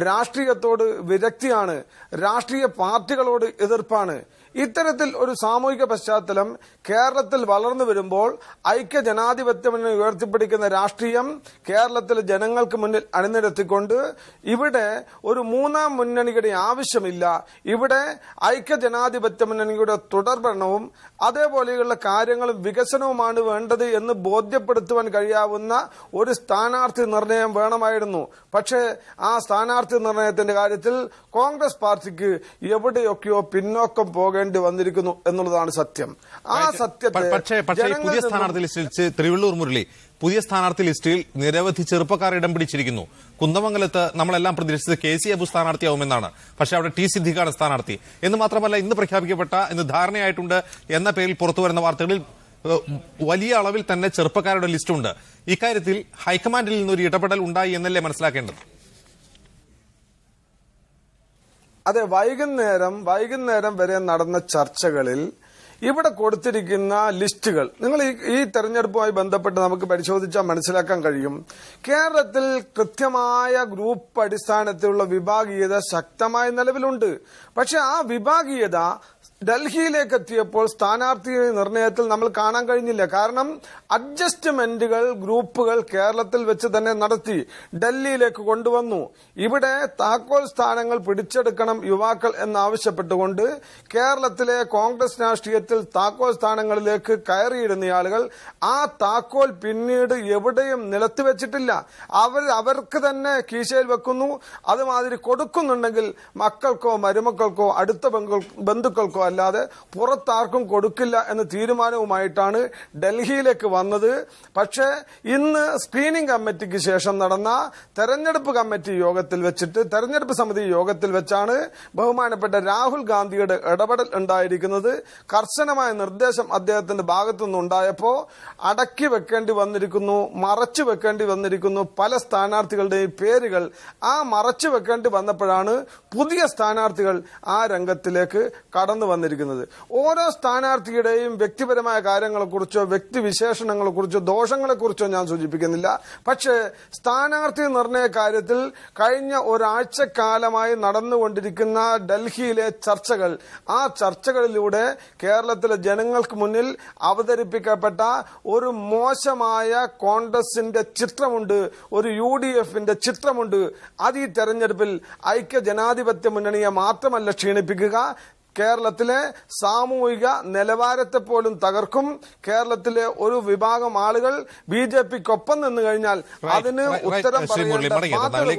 രാഷ്ട്രീയത്തോട് വിരക്തിയാണ്, രാഷ്ട്രീയ പാർട്ടികളോട് എതിർപ്പാണ്. ഇത്തരത്തിൽ ഒരു സാമൂഹിക പശ്ചാത്തലം കേരളത്തിൽ വളർന്നു വരുമ്പോൾ ഐക്യജനാധിപത്യം ഉയർത്തിപ്പിടിക്കുന്ന രാഷ്ട്രീയം കേരളത്തിലെ ജനങ്ങൾക്ക് മുന്നിൽ അണിനിരത്തിക്കൊണ്ട് ഇവിടെ ഒരു മൂന്നാം മുന്നണിയുടെ ആവശ്യമില്ല, ഇവിടെ ഐക്യജനാധിപത്യ മുന്നണിയുടെ തുടർഭരണവും അതേപോലെയുള്ള കാര്യങ്ങളും വികസനവുമാണ് വേണ്ടത് എന്ന് ബോധ്യപ്പെടുത്തുവാൻ കഴിയാവുന്ന ഒരു സ്ഥാനാർത്ഥി നിർണയം വേണമായിരുന്നു. പക്ഷേ ആ സ്ഥാനാർത്ഥി നിർണയത്തിന്റെ കാര്യത്തിൽ കോൺഗ്രസ് പാർട്ടിക്ക് എവിടെയൊക്കെയോ പിന്നോക്കം പോകേണ്ടി വന്നിരിക്കുന്നു എന്നുള്ളതാണ് സത്യം. ആ സത്യത്തെ പുതിയ സ്ഥാനാർത്ഥി ലിസ്റ്റിൽ തിരുവള്ളൂർ മുരളി പുതിയ സ്ഥാനാർത്ഥി ലിസ്റ്റിൽ നിരവധി ചെറുപ്പക്കാർ ഇടം പിടിച്ചിരിക്കുന്നു. കുന്ദമംഗലത്ത് നമ്മളെല്ലാം പ്രതീക്ഷിച്ചത് KC അബു സ്ഥാനാർത്ഥിയാവുമെന്നാണ്. പക്ഷെ അവിടെ T സിദ്ദിഖാണ് സ്ഥാനാർത്ഥി. എന്ന് മാത്രമല്ല, ഇന്ന് പ്രഖ്യാപിക്കപ്പെട്ട, ഇന്ന് ധാരണയായിട്ടുണ്ട് എന്ന പേരിൽ പുറത്തുവരുന്ന വാർത്തകളിൽ വലിയ അളവിൽ തന്നെ ചെറുപ്പക്കാരുടെ ലിസ്റ്റുണ്ട്. ഇക്കാര്യത്തിൽ ഹൈക്കമാൻഡിൽ നിന്നൊരു ഇടപെടൽ ഉണ്ടായി എന്നല്ലേ മനസ്സിലാക്കേണ്ടത്? അതെ, വൈകുന്നേരം വരെ നടന്ന ചർച്ചകളിൽ ഇവിടെ കൊടുത്തിരിക്കുന്ന ലിസ്റ്റുകൾ നിങ്ങൾ ഈ തെരഞ്ഞെടുപ്പുമായി ബന്ധപ്പെട്ട് നമുക്ക് പരിശോധിച്ചാൽ മനസ്സിലാക്കാൻ കഴിയും. കേരളത്തിൽ കൃത്യമായ ഗ്രൂപ്പ് അടിസ്ഥാനത്തിലുള്ള വിഭാഗീയത ശക്തമായ നിലവിലുണ്ട്. പക്ഷെ ആ വിഭാഗീയത ഡൽഹിയിലേക്ക് എത്തിയപ്പോൾ സ്ഥാനാർത്ഥി നിർണയത്തിൽ നമ്മൾ കാണാൻ കഴിഞ്ഞില്ല. കാരണം അഡ്ജസ്റ്റ്മെന്റുകൾ ഗ്രൂപ്പുകൾ കേരളത്തിൽ വെച്ച് തന്നെ നടത്തി ഡൽഹിയിലേക്ക് കൊണ്ടുവന്നു. ഇവിടെ താക്കോൽ സ്ഥാനങ്ങൾ പിടിച്ചെടുക്കണം യുവാക്കൾ എന്നാവശ്യപ്പെട്ടുകൊണ്ട് കേരളത്തിലെ കോൺഗ്രസ് രാഷ്ട്രീയത്തിൽ താക്കോൽ സ്ഥാനങ്ങളിലേക്ക് കയറിയിടുന്ന ആളുകൾ ആ താക്കോൽ പിന്നീട് എവിടെയും നിലത്ത് വെച്ചിട്ടില്ല. അവർക്ക് തന്നെ കീശയിൽ വെക്കുന്നു. അതുമാതിരി കൊടുക്കുന്നുണ്ടെങ്കിൽ മക്കൾക്കോ മരുമക്കൾക്കോ അടുത്ത ബന്ധുക്കൾക്കോ അല്ലാതെ പുറത്താർക്കും കൊടുക്കില്ല എന്ന തീരുമാനവുമായിട്ടാണ് ഡൽഹിയിലേക്ക് വന്നത്. പക്ഷേ ഇന്ന് സ്ക്രീനിംഗ് കമ്മിറ്റിക്ക് ശേഷം നടന്ന തെരഞ്ഞെടുപ്പ് കമ്മിറ്റി യോഗത്തിൽ വെച്ചിട്ട്, തെരഞ്ഞെടുപ്പ് സമിതി യോഗത്തിൽ വെച്ചാണ് ബഹുമാനപ്പെട്ട രാഹുൽ ഗാന്ധിയുടെ ഇടപെടൽ ഉണ്ടായിരിക്കുന്നത്. കർശനമായ നിർദ്ദേശം അദ്ദേഹത്തിന്റെ ഭാഗത്തുനിന്നുണ്ടായപ്പോ അടക്കി വെക്കേണ്ടി വന്നിരിക്കുന്നു, മറച്ചു വെക്കേണ്ടി വന്നിരിക്കുന്നു പല സ്ഥാനാർത്ഥികളുടെയും പേരുകൾ. ആ മറച്ചു വെക്കേണ്ടി വന്നപ്പോഴാണ് പുതിയ സ്ഥാനാർത്ഥികൾ ആ രംഗത്തിലേക്ക് കടന്നു വന്നിരിക്കുന്നത്. ഓരോ സ്ഥാനാർത്ഥിയുടെയും വ്യക്തിപരമായ കാര്യങ്ങളെക്കുറിച്ചോ വ്യക്തിവിശേഷണങ്ങളെക്കുറിച്ചോ ദോഷങ്ങളെക്കുറിച്ചോ ഞാൻ സൂചിപ്പിക്കുന്നില്ല. പക്ഷേ സ്ഥാനാർത്ഥി നിർണയ കാര്യത്തിൽ കഴിഞ്ഞ ഒരാഴ്ചക്കാലമായി നടന്നുകൊണ്ടിരിക്കുന്ന ഡൽഹിയിലെ ചർച്ചകൾ, ആ ചർച്ചകളിലൂടെ കേരളത്തിലെ ജനങ്ങൾക്ക് മുന്നിൽ അവതരിപ്പിക്കപ്പെട്ട ഒരു മോശമായ കോൺഗ്രസിന്റെ ചിത്രമുണ്ട്, ഒരു UDFന്റെ ചിത്രമുണ്ട്. അത് ഈ തെരഞ്ഞെടുപ്പിൽ ഐക്യ ജനാധിപത്യ മുന്നണിയെ മാത്രമല്ല ക്ഷീണിപ്പിക്കുക, കേരളത്തിലെ സാമൂഹിക നിലവാരത്തെ പോലും തകർക്കും. കേരളത്തിലെ ഒരു വിഭാഗം ആളുകൾ BJPക്കൊപ്പം നിന്ന് കഴിഞ്ഞാൽ അതിന് ഉത്തരം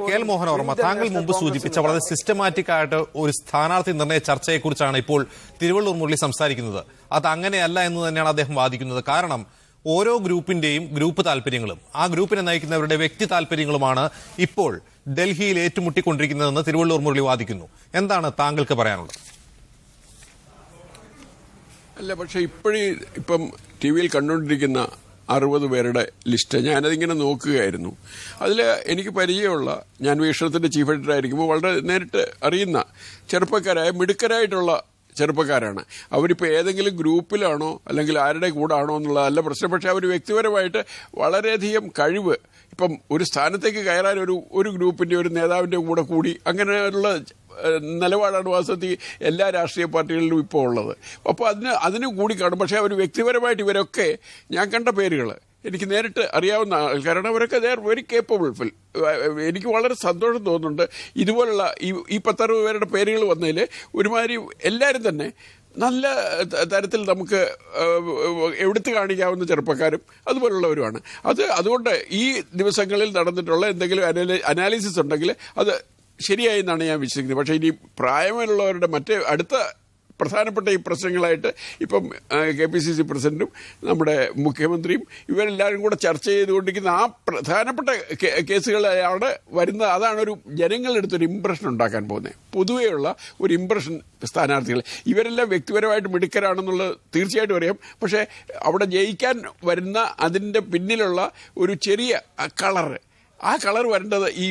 കെ.എൽ. മോഹൻ വർമ്മ, താങ്കൾ മുമ്പ് സൂചിപ്പിച്ച വളരെ സിസ്റ്റമാറ്റിക് ആയിട്ട് ഒരു സ്ഥാനാർത്ഥി നിർണയ ചർച്ചയെക്കുറിച്ചാണ് ഇപ്പോൾ തിരുവള്ളൂർ മുരളി സംസാരിക്കുന്നത്. അത് അങ്ങനെയല്ല എന്ന് തന്നെയാണ് അദ്ദേഹം വാദിക്കുന്നത്. കാരണം ഓരോ ഗ്രൂപ്പിന്റെയും ഗ്രൂപ്പ് താല്പര്യങ്ങളും ആ ഗ്രൂപ്പിനെ നയിക്കുന്നവരുടെ വ്യക്തി താല്പര്യങ്ങളുമാണ് ഇപ്പോൾ ഡൽഹിയിൽ ഏറ്റുമുട്ടിക്കൊണ്ടിരിക്കുന്നതെന്ന് തിരുവള്ളൂർ മുരളി വാദിക്കുന്നു. എന്താണ് താങ്കൾക്ക് പറയാനുള്ളത്? അല്ല, പക്ഷെ ഇപ്പം TV കണ്ടുകൊണ്ടിരിക്കുന്ന 60 പേരുടെ ലിസ്റ്റ് ഞാനതിങ്ങനെ നോക്കുകയായിരുന്നു. അതിൽ എനിക്ക് പരിചയമുള്ള, ഞാൻ വീക്ഷണത്തിന്റെ ചീഫ് എഡിറ്റർ ആയിരിക്കുമ്പോൾ വളരെ നേരിട്ട് അറിയുന്ന ചെറുപ്പക്കാരായ മിടുക്കരായിട്ടുള്ള ചെറുപ്പക്കാരാണ്. അവരിപ്പോൾ ഏതെങ്കിലും ഗ്രൂപ്പിലാണോ അല്ലെങ്കിൽ ആരുടെ കൂടെ ആണോ എന്നുള്ളതല്ല പ്രശ്നം. പക്ഷെ അവർ വ്യക്തിപരമായിട്ട് വളരെയധികം കഴിവ്, ഇപ്പം ഒരു സ്ഥാനത്തേക്ക് കയറാൻ ഒരു ഗ്രൂപ്പിന്റെ ഒരു നേതാവിന്റെ കൂടെ കൂടി അങ്ങനെയുള്ള നിലപാടാണ് വാസ്തവത്തിൽ എല്ലാ രാഷ്ട്രീയ പാർട്ടികളിലും ഇപ്പോൾ ഉള്ളത്. അപ്പോൾ അതിന് കൂടി കാണും. പക്ഷേ അവർ വ്യക്തിപരമായിട്ട് ഇവരൊക്കെ ഞാൻ കണ്ട പേരുകൾ എനിക്ക് നേരിട്ട് അറിയാവുന്ന ആൾക്കാരാണ്. അവരൊക്കെ ദേ ആർ വെരി കേപ്പബിൾ. എനിക്ക് വളരെ സന്തോഷം തോന്നുന്നുണ്ട് ഇതുപോലുള്ള ഈ 10-60 പേരുടെ പേരുകൾ വന്നതിൽ. ഒരുമാതിരി എല്ലാവരും തന്നെ നല്ല തരത്തിൽ നമുക്ക് എടുത്തു കാണിക്കാവുന്ന ചെറുപ്പക്കാരും അതുപോലുള്ളവരുമാണ്. അതുകൊണ്ട് ഈ ദിവസങ്ങളിൽ നടന്നിട്ടുള്ള എന്തെങ്കിലും അനാലിസിസ് ഉണ്ടെങ്കിൽ അത് ശരിയായി എന്നാണ് ഞാൻ വിശ്വസിക്കുന്നത്. പക്ഷേ ഇനി പ്രായമുള്ളവരുടെ അടുത്ത പ്രധാനപ്പെട്ട ഈ പ്രശ്നങ്ങളായിട്ട് ഇപ്പം KPCC പ്രസിഡന്റും നമ്മുടെ മുഖ്യമന്ത്രിയും ഇവരെല്ലാവരും കൂടെ ചർച്ച ചെയ്തുകൊണ്ടിരിക്കുന്ന ആ പ്രധാനപ്പെട്ട കേസുകളാണ് വരുന്നത്. അതാണ് ഒരു ജനങ്ങളുടെ അടുത്തൊരു ഇംപ്രഷൻ ഉണ്ടാക്കാൻ പോകുന്നത്, പൊതുവെയുള്ള ഒരു ഇംപ്രഷൻ സ്ഥാനാർത്ഥികൾ. ഇവരെല്ലാം വ്യക്തിപരമായിട്ട് മിടുക്കരാണെന്നുള്ളത് തീർച്ചയായിട്ടും അറിയാം. പക്ഷേ അവിടെ ജയിക്കാൻ വരുന്ന അതിൻ്റെ പിന്നിലുള്ള ഒരു ചെറിയ ആ കളർ വരേണ്ടത് ഈ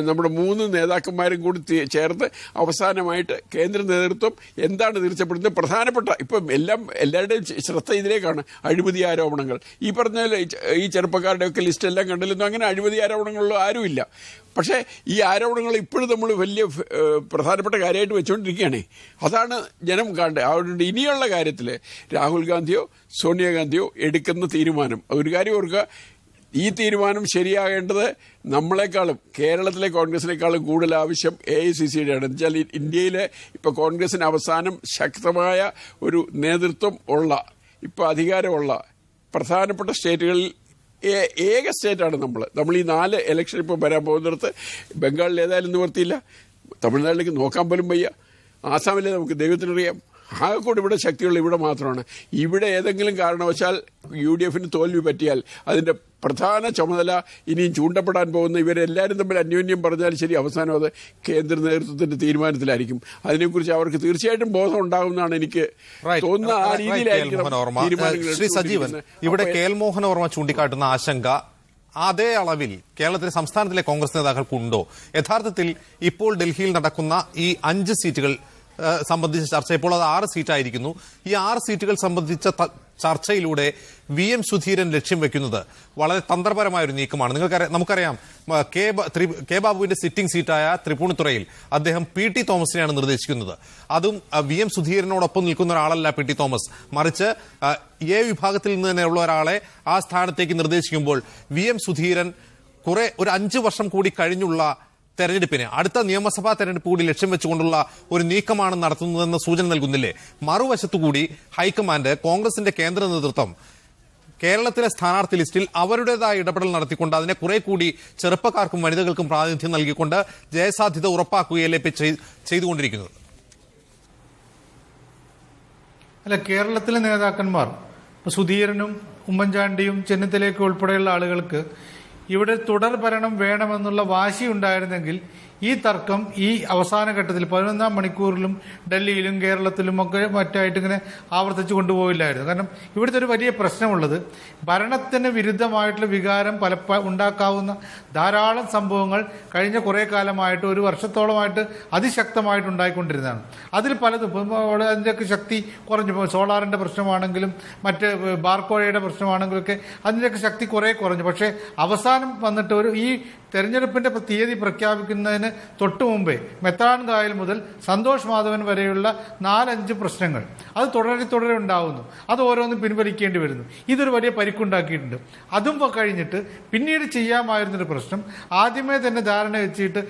നമ്മുടെ 3 നേതാക്കന്മാരും കൂടി ചേർത്ത് അവസാനമായിട്ട് കേന്ദ്ര നേതൃത്വം എന്താണ് തീർച്ചപ്പെടുന്നത് പ്രധാനപ്പെട്ട ഇപ്പം എല്ലാവരുടെയും ശ്രദ്ധ ഇതിലേക്കാണ്. അഴിമതി ആരോപണങ്ങൾ, ഈ പറഞ്ഞ ഈ ചെറുപ്പക്കാരുടെയൊക്കെ ലിസ്റ്റ് എല്ലാം കണ്ടില്ലെന്നും അങ്ങനെ അഴിമതി ആരോപണങ്ങളിലും ആരുമില്ല. പക്ഷേ ഈ ആരോപണങ്ങൾ ഇപ്പോഴും നമ്മൾ വലിയ പ്രധാനപ്പെട്ട കാര്യമായിട്ട് വെച്ചുകൊണ്ടിരിക്കുകയാണ്. അതാണ് ജനം കാണേണ്ടത്. അതുകൊണ്ട് ഇനിയുള്ള കാര്യത്തിൽ രാഹുൽ ഗാന്ധിയോ സോണിയാഗാന്ധിയോ എടുക്കുന്ന തീരുമാനം, ഒരു കാര്യം ഓർക്കുക, ഈ തീരുമാനം ശരിയാകേണ്ടത് നമ്മളെക്കാളും കേരളത്തിലെ കോൺഗ്രസിനേക്കാളും കൂടുതൽ ആവശ്യം AICCയുടെ ആണ്. എന്നുവെച്ചാൽ ഇന്ത്യയിലെ ഇപ്പോൾ കോൺഗ്രസിന് അവസാനം ശക്തമായ ഒരു നേതൃത്വം ഉള്ള, ഇപ്പോൾ അധികാരമുള്ള പ്രധാനപ്പെട്ട സ്റ്റേറ്റുകളിൽ ഏക സ്റ്റേറ്റാണ് നമ്മൾ ഈ 4 ഇലക്ഷൻ ഇപ്പോൾ വരാൻ പോകുന്നിടത്ത്. ബംഗാളിൽ ഏതായാലും നിവർത്തിയില്ല, തമിഴ്നാട്ടിലേക്ക് നോക്കാൻ പോലും വയ്യ, ആസാമിലെ നമുക്ക് ദൈവത്തിനറിയാം. ആകെക്കൂടെ ഇവിടെ ശക്തിയുള്ള ഇവിടെ മാത്രമാണ്. ഇവിടെ ഏതെങ്കിലും കാരണവശാൽ UDFന് തോൽവി പറ്റിയാൽ അതിൻ്റെ പ്രധാന ചുമതല ഇനിയും ചൂണ്ടപ്പെടാൻ പോകുന്ന ഇവരെല്ലാവരും തമ്മിൽ അന്യോന്യം പറഞ്ഞാലും ശരി, അവസാനം അത് കേന്ദ്ര നേതൃത്വത്തിന്റെ തീരുമാനത്തിലായിരിക്കും. അതിനെക്കുറിച്ച് അവർക്ക് തീർച്ചയായിട്ടും ബോധം ഉണ്ടാകുമെന്നാണ് എനിക്ക് തോന്നുന്ന. ആ രീതിയിലായിരിക്കും. ശ്രീ സജീവൻ, ഇവിടെ കെ.എൽ. മോഹൻ വർമ്മ ചൂണ്ടിക്കാട്ടുന്ന ആശങ്ക അതേ അളവിൽ കേരളത്തിലെ സംസ്ഥാനത്തിലെ കോൺഗ്രസ് നേതാക്കൾക്കുണ്ടോ? യഥാർത്ഥത്തിൽ ഇപ്പോൾ ഡൽഹിയിൽ നടക്കുന്ന ഈ 5 സീറ്റുകൾ സംബന്ധിച്ച ചർച്ച ഇപ്പോൾ അത് 6 സീറ്റായിരിക്കുന്നു. ഈ 6 സീറ്റുകൾ സംബന്ധിച്ച ചർച്ചയിലൂടെ VM സുധീരൻ ലക്ഷ്യം വെക്കുന്നത് വളരെ തന്ത്രപരമായ ഒരു നീക്കമാണ്. നമുക്കറിയാം, കെ ബാബുവിന്റെ സിറ്റിംഗ് സീറ്റായ തൃപ്പൂണിത്തുറയിൽ അദ്ദേഹം PT തോമസിനെയാണ് നിർദ്ദേശിക്കുന്നത്. അതും VM സുധീരനോടൊപ്പം നിൽക്കുന്ന ഒരാളല്ല PT തോമസ്, മറിച്ച് A വിഭാഗത്തിൽ നിന്ന് തന്നെയുള്ള ഒരാളെ ആ സ്ഥാനത്തേക്ക് നിർദ്ദേശിക്കുമ്പോൾ VM സുധീരൻ ഒരു 5 വർഷം കൂടി കഴിഞ്ഞുള്ള തെരഞ്ഞെടുപ്പിന്, അടുത്ത നിയമസഭാ തെരഞ്ഞെടുപ്പ് കൂടി ലക്ഷ്യം വെച്ചുകൊണ്ടുള്ള ഒരു നീക്കമാണ് നടത്തുന്നതെന്ന് സൂചന നൽകുന്നില്ലേ? മറുവശത്തുകൂടി ഹൈക്കമാൻഡ്, കോൺഗ്രസിന്റെ കേന്ദ്ര നേതൃത്വം കേരളത്തിലെ സ്ഥാനാർത്ഥി ലിസ്റ്റിൽ അവരുടേതായ ഇടപെടൽ നടത്തിക്കൊണ്ട് അതിനെ കുറെ കൂടി ചെറുപ്പക്കാർക്കും വനിതകൾക്കും പ്രാതിനിധ്യം നൽകിക്കൊണ്ട് ജയസാധ്യത ഉറപ്പാക്കുകയല്ലേ ചെയ്തുകൊണ്ടിരിക്കുന്നത്? അല്ല, കേരളത്തിലെ നേതാക്കന്മാർ സുധീരനും ഉമ്മൻചാണ്ടിയും ചെന്നിത്തലയൊക്കെ ഉൾപ്പെടെയുള്ള ആളുകൾക്ക് ഇവിടെ തുടർ ഭരണം വേണമെന്നുള്ള വാശി ഉണ്ടായിരുന്നെങ്കിൽ ഈ തർക്കം ഈ അവസാന ഘട്ടത്തിൽ 11ാം മണിക്കൂറിലും ഡൽഹിയിലും കേരളത്തിലും ഒക്കെ മറ്റായിട്ട് ഇങ്ങനെ ആവർത്തിച്ചു കൊണ്ടുപോയില്ലായിരുന്നു. കാരണം ഇവിടുത്തെ ഒരു വലിയ പ്രശ്നമുള്ളത് ഭരണത്തിന് വിരുദ്ധമായിട്ടുള്ള വികാരം ഉണ്ടാക്കാവുന്ന ധാരാളം സംഭവങ്ങൾ കഴിഞ്ഞ കുറേ കാലമായിട്ട് ഒരു വർഷത്തോളമായിട്ട് അതിശക്തമായിട്ട് ഉണ്ടായിക്കൊണ്ടിരുന്നതാണ്. അതിൽ പലതും അതിൻ്റെയൊക്കെ ശക്തി കുറഞ്ഞു. സോളാറിന്റെ പ്രശ്നമാണെങ്കിലും മറ്റ് ബാർക്കോഴയുടെ പ്രശ്നമാണെങ്കിലും ഒക്കെ അതിൻ്റെയൊക്കെ ശക്തി കുറേ കുറഞ്ഞു. പക്ഷേ അവസാനം വന്നിട്ട് ഈ തെരഞ്ഞെടുപ്പിന്റെ തീയതി പ്രഖ്യാപിക്കുന്നതിന് തൊട്ടു മുമ്പേ മെത്രാൻ കായൽ മുതൽ സന്തോഷ് മാധവൻ വരെയുള്ള 4-5 പ്രശ്നങ്ങൾ അത് തുടരെ ഉണ്ടാവുന്നു. അത് ഓരോന്നും പിൻവലിക്കേണ്ടി വരുന്നു. ഇതൊരു വലിയ പരിക്കുണ്ടാക്കിയിട്ടുണ്ട്. അതും കഴിഞ്ഞിട്ട് പിന്നീട് ചെയ്യാമായിരുന്നൊരു പ്രശ്നം ആദ്യമേ തന്നെ ധാരണ വെച്ചിട്ട്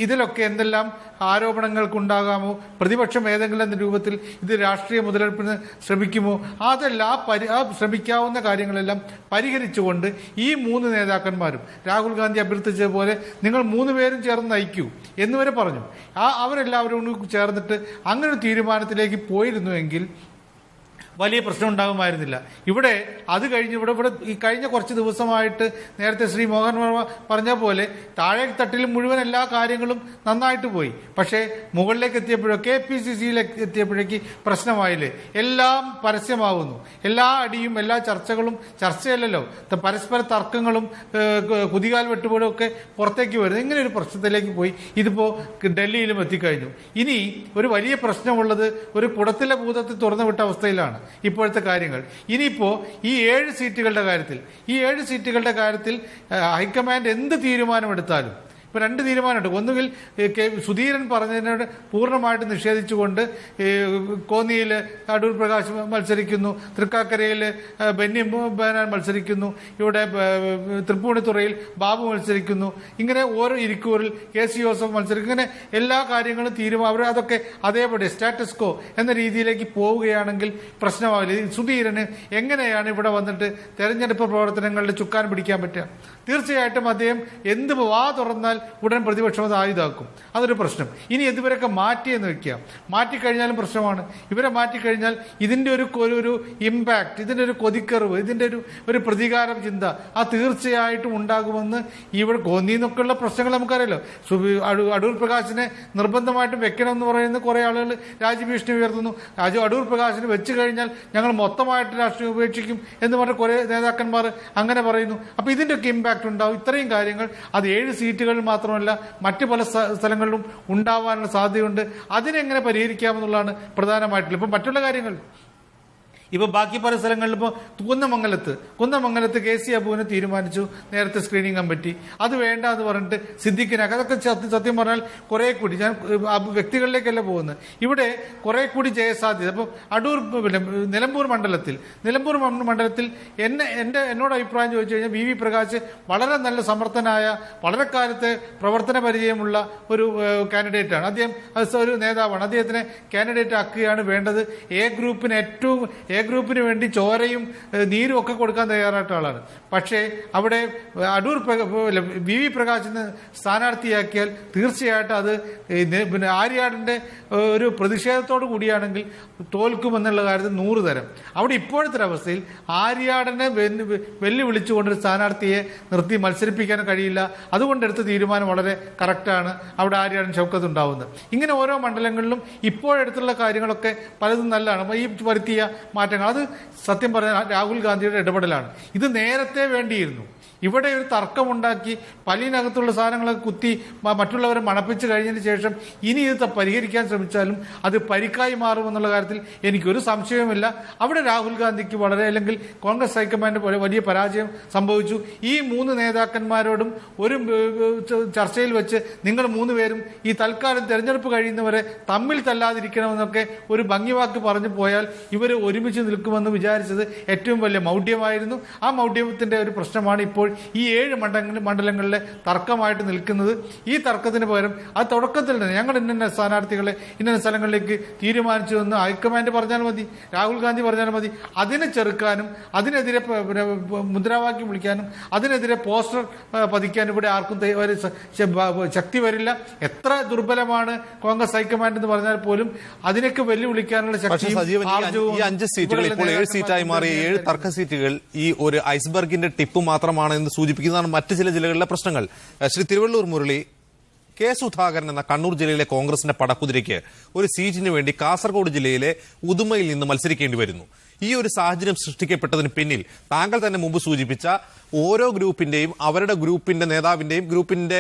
ഇതിലൊക്കെ എന്തെല്ലാം ആരോപണങ്ങൾക്കുണ്ടാകാമോ, പ്രതിപക്ഷം ഏതെങ്കിലും രൂപത്തിൽ ഇത് രാഷ്ട്രീയ മുതലെടുപ്പിന് ശ്രമിക്കുമോ, അതെല്ലാം ശ്രമിക്കാവുന്ന കാര്യങ്ങളെല്ലാം പരിഹരിച്ചുകൊണ്ട് ഈ 3 നേതാക്കന്മാരും രാഹുൽ ഗാന്ധി അഭ്യർത്ഥിച്ച പോലെ നിങ്ങൾ 3 പേരും ചേർന്ന് നയിക്കൂ എന്നുവരെ പറഞ്ഞു. അവരെല്ലാവരും ചേർന്നിട്ട് അങ്ങനെ ഒരു തീരുമാനത്തിലേക്ക് പോയിരുന്നുവെങ്കിൽ വലിയ പ്രശ്നം ഉണ്ടാകുമായിരുന്നില്ല. ഇവിടെ അത് കഴിഞ്ഞ് ഇവിടെ ഈ കഴിഞ്ഞ കുറച്ച് ദിവസമായിട്ട് നേരത്തെ ശ്രീ മോഹൻ വർമ്മ പറഞ്ഞ പോലെ താഴെ തട്ടിൽ മുഴുവൻ എല്ലാ കാര്യങ്ങളും നന്നായിട്ട് പോയി. പക്ഷേ മുകളിലേക്ക് എത്തിയപ്പോഴോ KPCCയിലേക്ക് എത്തിയപ്പോഴേക്ക് പ്രശ്നമായില്ലേ? എല്ലാം പരസ്യമാവുന്നു. എല്ലാ അടിയും എല്ലാ ചർച്ചകളും ചർച്ചയല്ലല്ലോ, പരസ്പര തർക്കങ്ങളും കുതികാൽ വെട്ടുപോലും ഒക്കെ പുറത്തേക്ക് വരുന്നു. ഇങ്ങനെ ഒരു പ്രശ്നത്തിലേക്ക് പോയി. ഇതിപ്പോ ഡൽഹിയിലും എത്തിക്കഴിഞ്ഞു. ഇനി ഒരു വലിയ പ്രശ്നമുള്ളത് ഒരു കുടത്തിലെ ഭൂതത്തിൽ തുറന്നു വിട്ട അവസ്ഥയിലാണ് ഇപ്പോഴത്തെ കാര്യങ്ങൾ. ഇനിയിപ്പോ ഈ 7 സീറ്റുകളുടെ കാര്യത്തിൽ ഹൈക്കമാൻഡ് എന്ത് തീരുമാനമെടുത്താലും ഇപ്പൊ 2 തീരുമാനമുണ്ട്. ഒന്നുകിൽ സുധീരൻ പറഞ്ഞതിനോട് പൂർണ്ണമായിട്ട് നിഷേധിച്ചുകൊണ്ട് കോന്നിയിൽ അടൂർ പ്രകാശ് മത്സരിക്കുന്നു, തൃക്കാക്കരയിൽ ബെന്നി ബെഹനാൻ മത്സരിക്കുന്നു, ഇവിടെ തൃപ്പൂണിത്തുറയിൽ ബാബു മത്സരിക്കുന്നു, ഇങ്ങനെ ഓരോ ഇരിക്കൂറിൽ KC ജോസഫ് മത്സരിക്കും. ഇങ്ങനെ എല്ലാ കാര്യങ്ങളും അവർ അതൊക്കെ അതേപടി സ്റ്റാറ്റസ് കോ എന്ന രീതിയിലേക്ക് പോവുകയാണെങ്കിൽ പ്രശ്നമാവില്ല. സുധീരന് എങ്ങനെയാണ് ഇവിടെ വന്നിട്ട് തെരഞ്ഞെടുപ്പ് പ്രവർത്തനങ്ങളുടെ ചുക്കാൻ പിടിക്കാൻ പറ്റുക? തീർച്ചയായിട്ടും അദ്ദേഹം എന്ത് വാ തുറന്നാൽ ഉടൻ പ്രതിപക്ഷം അത് ആയുധാക്കും. അതൊരു പ്രശ്നം. ഇനി ഇതുവരെയൊക്കെ മാറ്റിയെന്ന് വെക്കുക, മാറ്റിക്കഴിഞ്ഞാലും പ്രശ്നമാണ്. ഇവരെ മാറ്റിക്കഴിഞ്ഞാൽ ഇതിന്റെ ഒരു ഇമ്പാക്ട്, ഇതിന്റെ ഒരു കൊതിക്കറിവ്, ഇതിന്റെ ഒരു പ്രതികാര ചിന്ത തീർച്ചയായിട്ടും ഉണ്ടാകുമെന്ന് ഇവിടെ കോന്നിന്നൊക്കെയുള്ള പ്രശ്നങ്ങൾ നമുക്കറിയാലോ. അടൂർ പ്രകാശിനെ നിർബന്ധമായിട്ടും വെക്കണം എന്ന് പറയുന്ന കുറെ ആളുകൾ രാജ്യഭീഷണി ഉയർത്തുന്നു. അടൂർ പ്രകാശിനെ വെച്ച് കഴിഞ്ഞാൽ ഞങ്ങൾ മൊത്തമായിട്ട് രാഷ്ട്രീയം ഉപേക്ഷിക്കും എന്ന് പറഞ്ഞ കുറെ നേതാക്കന്മാർ അങ്ങനെ പറയുന്നു. അപ്പൊ ഇതിന്റെയൊക്കെ ഇമ്പാക്ട് ഉണ്ടാവും. ഇത്രയും കാര്യങ്ങൾ അത് 7 സീറ്റുകളിൽ മാത്രമല്ല മറ്റു പല സ്ഥലങ്ങളിലും ഉണ്ടാവാനുള്ള സാധ്യതയുണ്ട്. അതിനെങ്ങനെ പരിഹരിക്കാമെന്നുള്ളതാണ് പ്രധാനമായിട്ടുള്ളത്. ഇപ്പൊ മറ്റുള്ള കാര്യങ്ങൾ ഇപ്പൊ ബാക്കി പല സ്ഥലങ്ങളിലും ഇപ്പോൾ കുന്നമംഗലത്ത് KC അബുവിനെ തീരുമാനിച്ചു നേരത്തെ സ്ക്രീനിങ് കമ്മിറ്റി. അത് വേണ്ട എന്ന് പറഞ്ഞിട്ട് സിദ്ദിഖിനാക്കി. അതൊക്കെ സത്യം പറഞ്ഞാൽ കുറെ കൂടി, ഞാൻ വ്യക്തികളിലേക്കല്ല പോകുന്നത്, ഇവിടെ കുറെ കൂടി ജയസാധ്യത. അപ്പം നിലമ്പൂർ മണ്ഡലത്തിൽ എന്നോട് അഭിപ്രായം ചോദിച്ചു കഴിഞ്ഞാൽ VV പ്രകാശ് വളരെ നല്ല സമർത്ഥനായ, വളരെ കാലത്തെ പ്രവർത്തന പരിചയമുള്ള ഒരു കാൻഡിഡേറ്റാണ്. അദ്ദേഹം ഒരു നേതാവാണ്. അദ്ദേഹത്തിനെ കാൻഡിഡേറ്റ് ആക്കുകയാണ് വേണ്ടത്. എ ഗ്രൂപ്പിന് വേണ്ടി ചോരയും നീരും ഒക്കെ കൊടുക്കാൻ തയ്യാറായിട്ട ആളാണ്. പക്ഷേ അവിടെ VV പ്രകാശിനെ സ്ഥാനാർത്ഥിയാക്കിയാൽ തീർച്ചയായിട്ടും അത് ആര്യാടന്റെ ഒരു പ്രതിഷേധത്തോടു കൂടിയാണെങ്കിൽ തോൽക്കുമെന്നുള്ള കാര്യത്തിൽ 100 തരം. അവിടെ ഇപ്പോഴത്തെ അവസ്ഥയിൽ ആര്യാടനെ വെല്ലുവിളിച്ചുകൊണ്ടൊരു സ്ഥാനാർത്ഥിയെ നിർത്തി മത്സരിപ്പിക്കാൻ കഴിയില്ല. അതുകൊണ്ടെടുത്ത തീരുമാനം വളരെ കറക്റ്റാണ്. അവിടെ ആര്യാടൻ ഷൗക്കത്ത് ഉണ്ടാവുന്നത്. ഇങ്ങനെ ഓരോ മണ്ഡലങ്ങളിലും ഇപ്പോഴെടുത്തുള്ള കാര്യങ്ങളൊക്കെ പലതും നല്ലതാണ്. ഈ വരുത്തിയ മാറ്റങ്ങൾ അത് സത്യം പറഞ്ഞാൽ രാഹുൽ ഗാന്ധിയുടെ ഇടപെടലാണ്. ഇത് നേരത്തെ വേണ്ടിയിരുന്നു. ഇവിടെ ഒരു തർക്കമുണ്ടാക്കി പല്ലിനകത്തുള്ള സാധനങ്ങളൊക്കെ കുത്തി മറ്റുള്ളവരെ മണപ്പിച്ച് കഴിഞ്ഞതിന് ശേഷം ഇനി ഇത് പരിഹരിക്കാൻ ശ്രമിച്ചാലും അത് പരിക്കായി മാറുമെന്നുള്ള കാര്യത്തിൽ എനിക്കൊരു സംശയവുമില്ല. അവിടെ രാഹുൽ ഗാന്ധിക്ക് അല്ലെങ്കിൽ കോൺഗ്രസ് ഹൈക്കമാൻഡ് വലിയ പരാജയം സംഭവിച്ചു. ഈ 3 നേതാക്കന്മാരോടും ഒരു ചർച്ചയിൽ വെച്ച് നിങ്ങൾ 3 പേരും ഈ തൽക്കാലം തെരഞ്ഞെടുപ്പ് കഴിയുന്നവരെ തമ്മിൽ തല്ലാതിരിക്കണമെന്നൊക്കെ ഒരു ഭംഗിവാക്ക് പറഞ്ഞു പോയാൽ ഇവർ ഒരുമിച്ച് നിൽക്കുമെന്ന് വിചാരിച്ചത് ഏറ്റവും വലിയ മൗഢ്യമായിരുന്നു. ആ മൗഢ്യത്തിന്റെ ഒരു പ്രശ്നമാണ് ഇപ്പോൾ ഈ 7 മണ്ഡലങ്ങളിലെ തർക്കമായിട്ട് നിൽക്കുന്നത്. ഈ തർക്കത്തിന് പകരം അത് തുടക്കത്തിൽ തന്നെ ഞങ്ങൾ ഇന്ന സ്ഥാനാർത്ഥികളെ ഇന്ന സ്ഥലങ്ങളിലേക്ക് തീരുമാനിച്ചു എന്ന് ഹൈക്കമാൻഡ് പറഞ്ഞാൽ മതി, രാഹുൽ ഗാന്ധി പറഞ്ഞാൽ മതി. അതിനെ ചെറുക്കാനും അതിനെതിരെ മുദ്രാവാക്യം വിളിക്കാനും അതിനെതിരെ പോസ്റ്റർ പതിക്കാനും ഇവിടെ ആർക്കും ശക്തി വരില്ല. എത്ര ദുർബലമാണ് കോൺഗ്രസ് ഹൈക്കമാൻഡ് എന്ന് പറഞ്ഞാൽ പോലും അതിനൊക്കെ വെല്ലുവിളിക്കാനുള്ള ശക്തിയും ഈ 5 സീറ്റുകൾ ഇപ്പോൾ 7 സീറ്റായി മാറിയ 7 തർക്ക സീറ്റുകൾ ഈ ഒരു ഐസ്ബർഗിന്റെ ടിപ്പ് മാത്രമാണ് എന്ന് സൂചിപ്പിക്കുന്നതാണ് മറ്റ് ചില ജില്ലകളിലെ പ്രശ്നങ്ങൾ. ശ്രീ തിരുവള്ളൂർ മുരളി, കെ സുധാകരൻ എന്ന കണ്ണൂർ ജില്ലയിലെ കോൺഗ്രസിന്റെ പടക്കുതിരയ്ക്ക് ഒരു സീറ്റിന് വേണ്ടി കാസർഗോഡ് ജില്ലയിലെ ഉദുമയിൽ നിന്ന് മത്സരിക്കേണ്ടി വരുന്നു. ഈ ഒരു സാഹചര്യം സൃഷ്ടിക്കപ്പെട്ടതിന് പിന്നിൽ താങ്കൾ തന്നെ മുമ്പ് സൂചിപ്പിച്ച ഓരോ ഗ്രൂപ്പിന്റെയും അവരുടെ ഗ്രൂപ്പിന്റെ നേതാവിന്റെയും ഗ്രൂപ്പിന്റെ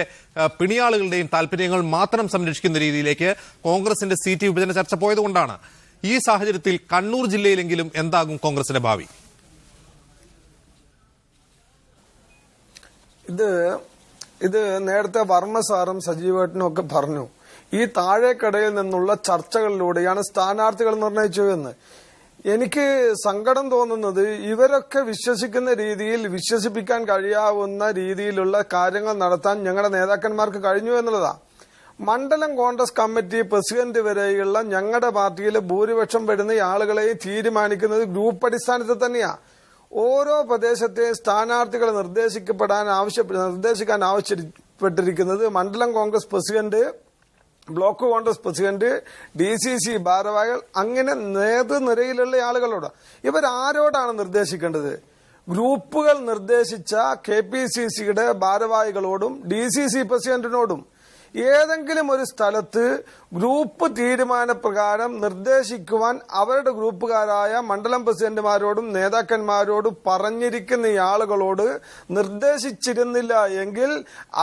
പിണിയാളുകളുടെയും താല്പര്യങ്ങൾ മാത്രം സംരക്ഷിക്കുന്ന രീതിയിലേക്ക് കോൺഗ്രസിന്റെ സീറ്റ് വിഭജന ചർച്ച പോയതുകൊണ്ടാണ്. ഈ സാഹചര്യത്തിൽ കണ്ണൂർ ജില്ലയിലെങ്കിലും എന്താകും കോൺഗ്രസിന്റെ ഭാവി? ഇത് നേരത്തെ വർമ്മ സാറും സജീവേട്ടനും ഒക്കെ പറഞ്ഞു. ഈ താഴേക്കടയിൽ നിന്നുള്ള ചർച്ചകളിലൂടെയാണ് സ്ഥാനാർത്ഥികൾ നിർണയിച്ചതെന്ന്. എനിക്ക് സങ്കടം തോന്നുന്നത് ഇവരൊക്കെ വിശ്വസിക്കുന്ന രീതിയിൽ വിശ്വസിപ്പിക്കാൻ കഴിയാവുന്ന രീതിയിലുള്ള കാര്യങ്ങൾ നടത്താൻ ഞങ്ങളുടെ നേതാക്കന്മാർക്ക് കഴിഞ്ഞു എന്നുള്ളതാണ്. മണ്ഡലം കോൺഗ്രസ് കമ്മിറ്റി പ്രസിഡന്റ് വരെയുള്ള ഞങ്ങളുടെ പാർട്ടിയിലെ ഭൂരിപക്ഷം വരുന്ന ആളുകളെയും തീരുമാനിക്കുന്നത് ഗ്രൂപ്പ് അടിസ്ഥാനത്തിൽ തന്നെയാണ്. ഓരോ പ്രദേശത്തെ സ്ഥാനാർത്ഥികളെ നിർദ്ദേശിക്കാൻ ആവശ്യപ്പെട്ടിരിക്കുന്നത് മണ്ഡലം Congress president, block Congress president, DCC ഭാരവാഹികൾ, അങ്ങനെ നേതൃനിരയിലുള്ള ആളുകളോട്. ഇവരാരോടാണ് നിർദ്ദേശിക്കേണ്ടത്? ഗ്രൂപ്പുകൾ നിർദ്ദേശിച്ച KPCCയുടെ ഭാരവാഹികളോടും DCC പ്രസിഡന്റിനോടും. ഏതെങ്കിലും ഒരു സ്ഥലത്ത് ഗ്രൂപ്പ് തീരുമാനപ്രകാരം നിർദ്ദേശിക്കുവാൻ അവരുടെ ഗ്രൂപ്പുകാരായ മണ്ഡലം പ്രസിഡന്റുമാരോടും നേതാക്കന്മാരോടും പറഞ്ഞിരിക്കുന്ന ആളുകളോട് നിർദ്ദേശിച്ചിരുന്നില്ല എങ്കിൽ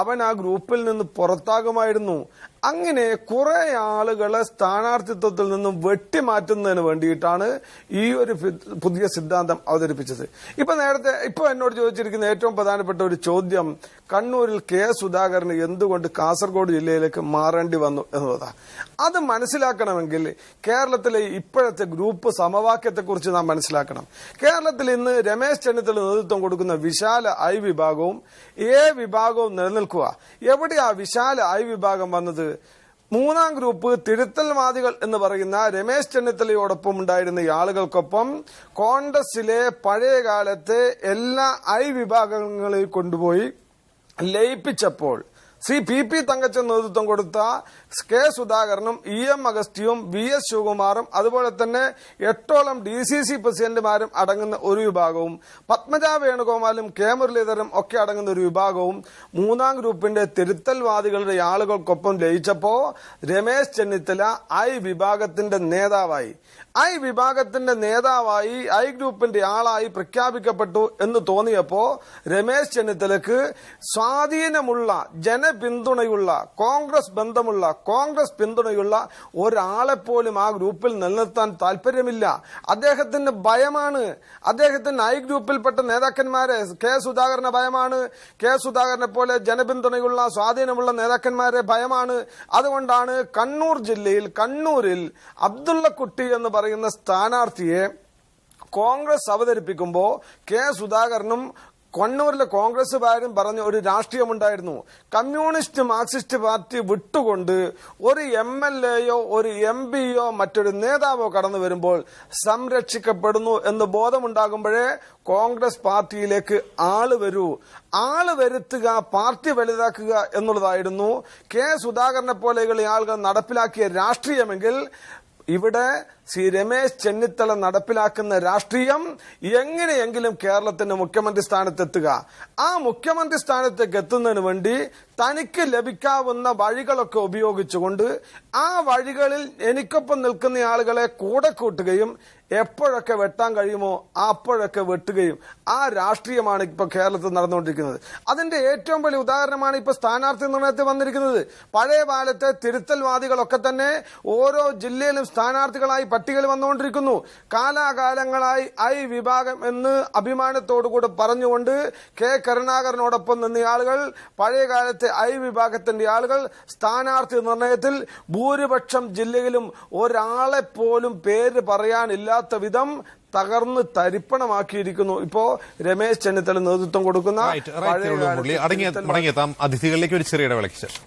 അവൻ ആ ഗ്രൂപ്പിൽ നിന്ന് പുറത്താകുമായിരുന്നു. അങ്ങനെ കുറെ ആളുകളെ സ്ഥാനാർത്ഥിത്വത്തിൽ നിന്നും വെട്ടിമാറ്റുന്നതിന് വേണ്ടിയിട്ടാണ് ഈ ഒരു പുതിയ സിദ്ധാന്തം അവതരിപ്പിച്ചത്. ഇപ്പൊ എന്നോട് ചോദിച്ചിരിക്കുന്ന ഏറ്റവും പ്രധാനപ്പെട്ട ഒരു ചോദ്യം, കണ്ണൂരിൽ കെ സുധാകരന് എന്തുകൊണ്ട് കാസർഗോഡ് ജില്ലയിലേക്ക് മാറേണ്ടി വന്നു എന്നുള്ളതാണ്. അത് മനസ്സിലാക്കണമെങ്കിൽ കേരളത്തിലെ ഇപ്പോഴത്തെ ഗ്രൂപ്പ് സമവാക്യത്തെക്കുറിച്ച് നാം മനസ്സിലാക്കണം. കേരളത്തിൽ ഇന്ന് രമേശ് ചെന്നിത്തല നേതൃത്വം കൊടുക്കുന്ന വിശാല I വിഭാഗവും A വിഭാഗവും നിലനിൽക്കുക. എവിടെയാ വിശാല I വിഭാഗം വന്നത്? മൂന്നാം ഗ്രൂപ്പ് തിരുത്തൽവാദികൾ എന്ന് പറയുന്ന രമേശ് ചെന്നിത്തലയോടൊപ്പം ഉണ്ടായിരുന്ന ആളുകൾക്കൊപ്പം കോൺഗ്രസിലെ പഴയകാലത്തെ എല്ലാ I വിഭാഗങ്ങളെ കൊണ്ടുപോയി ലയിപ്പിച്ചപ്പോൾ PP തങ്കച്ചൻ നേതൃത്വം കൊടുത്ത കെ സുധാകരനും EM അഗസ്റ്റിയും VS ശിവകുമാറും അതുപോലെ തന്നെ 8ഓളം DCC പ്രസിഡന്റുമാരും അടങ്ങുന്ന ഒരു വിഭാഗവും പത്മജ വേണുഗോപാലും K മുരളീധരനും ഒക്കെ അടങ്ങുന്ന ഒരു വിഭാഗവും മൂന്നാം ഗ്രൂപ്പിന്റെ തിരുത്തൽവാദികളുടെ ആളുകൾക്കൊപ്പം ലയിച്ചപ്പോ രമേശ് ചെന്നിത്തല I വിഭാഗത്തിന്റെ നേതാവായി. I വിഭാഗത്തിന്റെ നേതാവായി I ഗ്രൂപ്പിന്റെ ആളായി പ്രഖ്യാപിക്കപ്പെട്ടു എന്ന് തോന്നിയപ്പോ രമേശ് ചെന്നിത്തലക്ക് സ്വാധീനമുള്ള ജനപിന്തുണയുള്ള കോൺഗ്രസ് ബന്ധമുള്ള കോൺഗ്രസ് പിന്തുണയുള്ള ഒരാളെപ്പോലും ആ ഗ്രൂപ്പിൽ നിലനിർത്താൻ താല്പര്യമില്ല. അദ്ദേഹത്തിന് ഭയമാണ്. അദ്ദേഹത്തിന് I ഗ്രൂപ്പിൽപ്പെട്ട നേതാക്കന്മാരെ കെ സുധാകരന് ഭയമാണ്. കെ സുധാകരനെ പോലെ ജനപിന്തുണയുള്ള സ്വാധീനമുള്ള നേതാക്കന്മാരെ ഭയമാണ്. അതുകൊണ്ടാണ് കണ്ണൂർ ജില്ലയിൽ കണ്ണൂരിൽ അബ്ദുള്ളക്കുട്ടി എന്ന് പറയുന്ന സ്ഥാനാർത്ഥിയെ കോൺഗ്രസ് അവതരിപ്പിക്കുമ്പോൾ കെ സുധാകരനും കണ്ണൂരിലെ കോൺഗ്രസുകാരും പറഞ്ഞ ഒരു രാഷ്ട്രീയമുണ്ടായിരുന്നു. കമ്മ്യൂണിസ്റ്റ് മാർക്സിസ്റ്റ് പാർട്ടി വിട്ടുകൊണ്ട് ഒരു MLAയോ ഒരു MPയോ മറ്റൊരു നേതാവോ കടന്നു വരുമ്പോൾ സംരക്ഷിക്കപ്പെടുന്നു എന്ന് ബോധമുണ്ടാകുമ്പോഴേ കോൺഗ്രസ് പാർട്ടിയിലേക്ക് ആള് വരൂ. ആള് വരുത്തുക, പാർട്ടി വലുതാക്കുക എന്നുള്ളതായിരുന്നു കെ സുധാകരനെ പോലെയുള്ള ആളുകൾ നടപ്പിലാക്കിയ രാഷ്ട്രീയമെങ്കിൽ ഇവിടെ ശ്രീ രമേശ് ചെന്നിത്തല നടപ്പിലാക്കുന്ന രാഷ്ട്രീയം എങ്ങനെയെങ്കിലും കേരളത്തിന്റെ മുഖ്യമന്ത്രി സ്ഥാനത്തെത്തുക. ആ മുഖ്യമന്ത്രി സ്ഥാനത്തേക്ക് എത്തുന്നതിന് വേണ്ടി തനിക്ക് ലഭിക്കാവുന്ന വഴികളൊക്കെ ഉപയോഗിച്ചുകൊണ്ട് ആ വഴികളിൽ എനിക്കൊപ്പം നിൽക്കുന്ന ആളുകളെ കൂടെ കൂട്ടുകയും എപ്പോഴൊക്കെ വെട്ടാൻ കഴിയുമോ അപ്പോഴൊക്കെ വെട്ടുകയും ആ രാഷ്ട്രീയമാണ് ഇപ്പൊ കേരളത്തിൽ നടന്നുകൊണ്ടിരിക്കുന്നത്. അതിന്റെ ഏറ്റവും വലിയ ഉദാഹരണമാണ് ഇപ്പൊ സ്ഥാനാർത്ഥി നിർണയത്തിൽ വന്നിരിക്കുന്നത്. പഴയ കാലത്തെ തിരുത്തൽവാദികളൊക്കെ തന്നെ ഓരോ ജില്ലയിലും സ്ഥാനാർത്ഥികളായി പട്ടികയിൽ വന്നുകൊണ്ടിരിക്കുന്നു. കാലാകാലങ്ങളായി I വിഭാഗം എന്ന് അഭിമാനത്തോടുകൂടി പറഞ്ഞുകൊണ്ട് കെ കരുണാകരനോടൊപ്പം നിന്ന ആളുകൾ, പഴയകാലത്തെ I വിഭാഗത്തിന്റെ ആളുകൾ സ്ഥാനാർത്ഥി നിർണയത്തിൽ ഭൂരിപക്ഷം ജില്ലയിലും ഒരാളെ പോലും പേര് പറയാനില്ലാത്ത വിധം തകർന്ന് തരിപ്പണമാക്കിയിരിക്കുന്നു. ഇപ്പോ രമേശ് ചെന്നിത്തല നേതൃത്വം കൊടുക്കുന്ന മടങ്ങിയെത്താം അതിഥികളിലേക്ക് ഒരു ചെറിയ ഇടവേളയ്ക്ക് ശേഷം.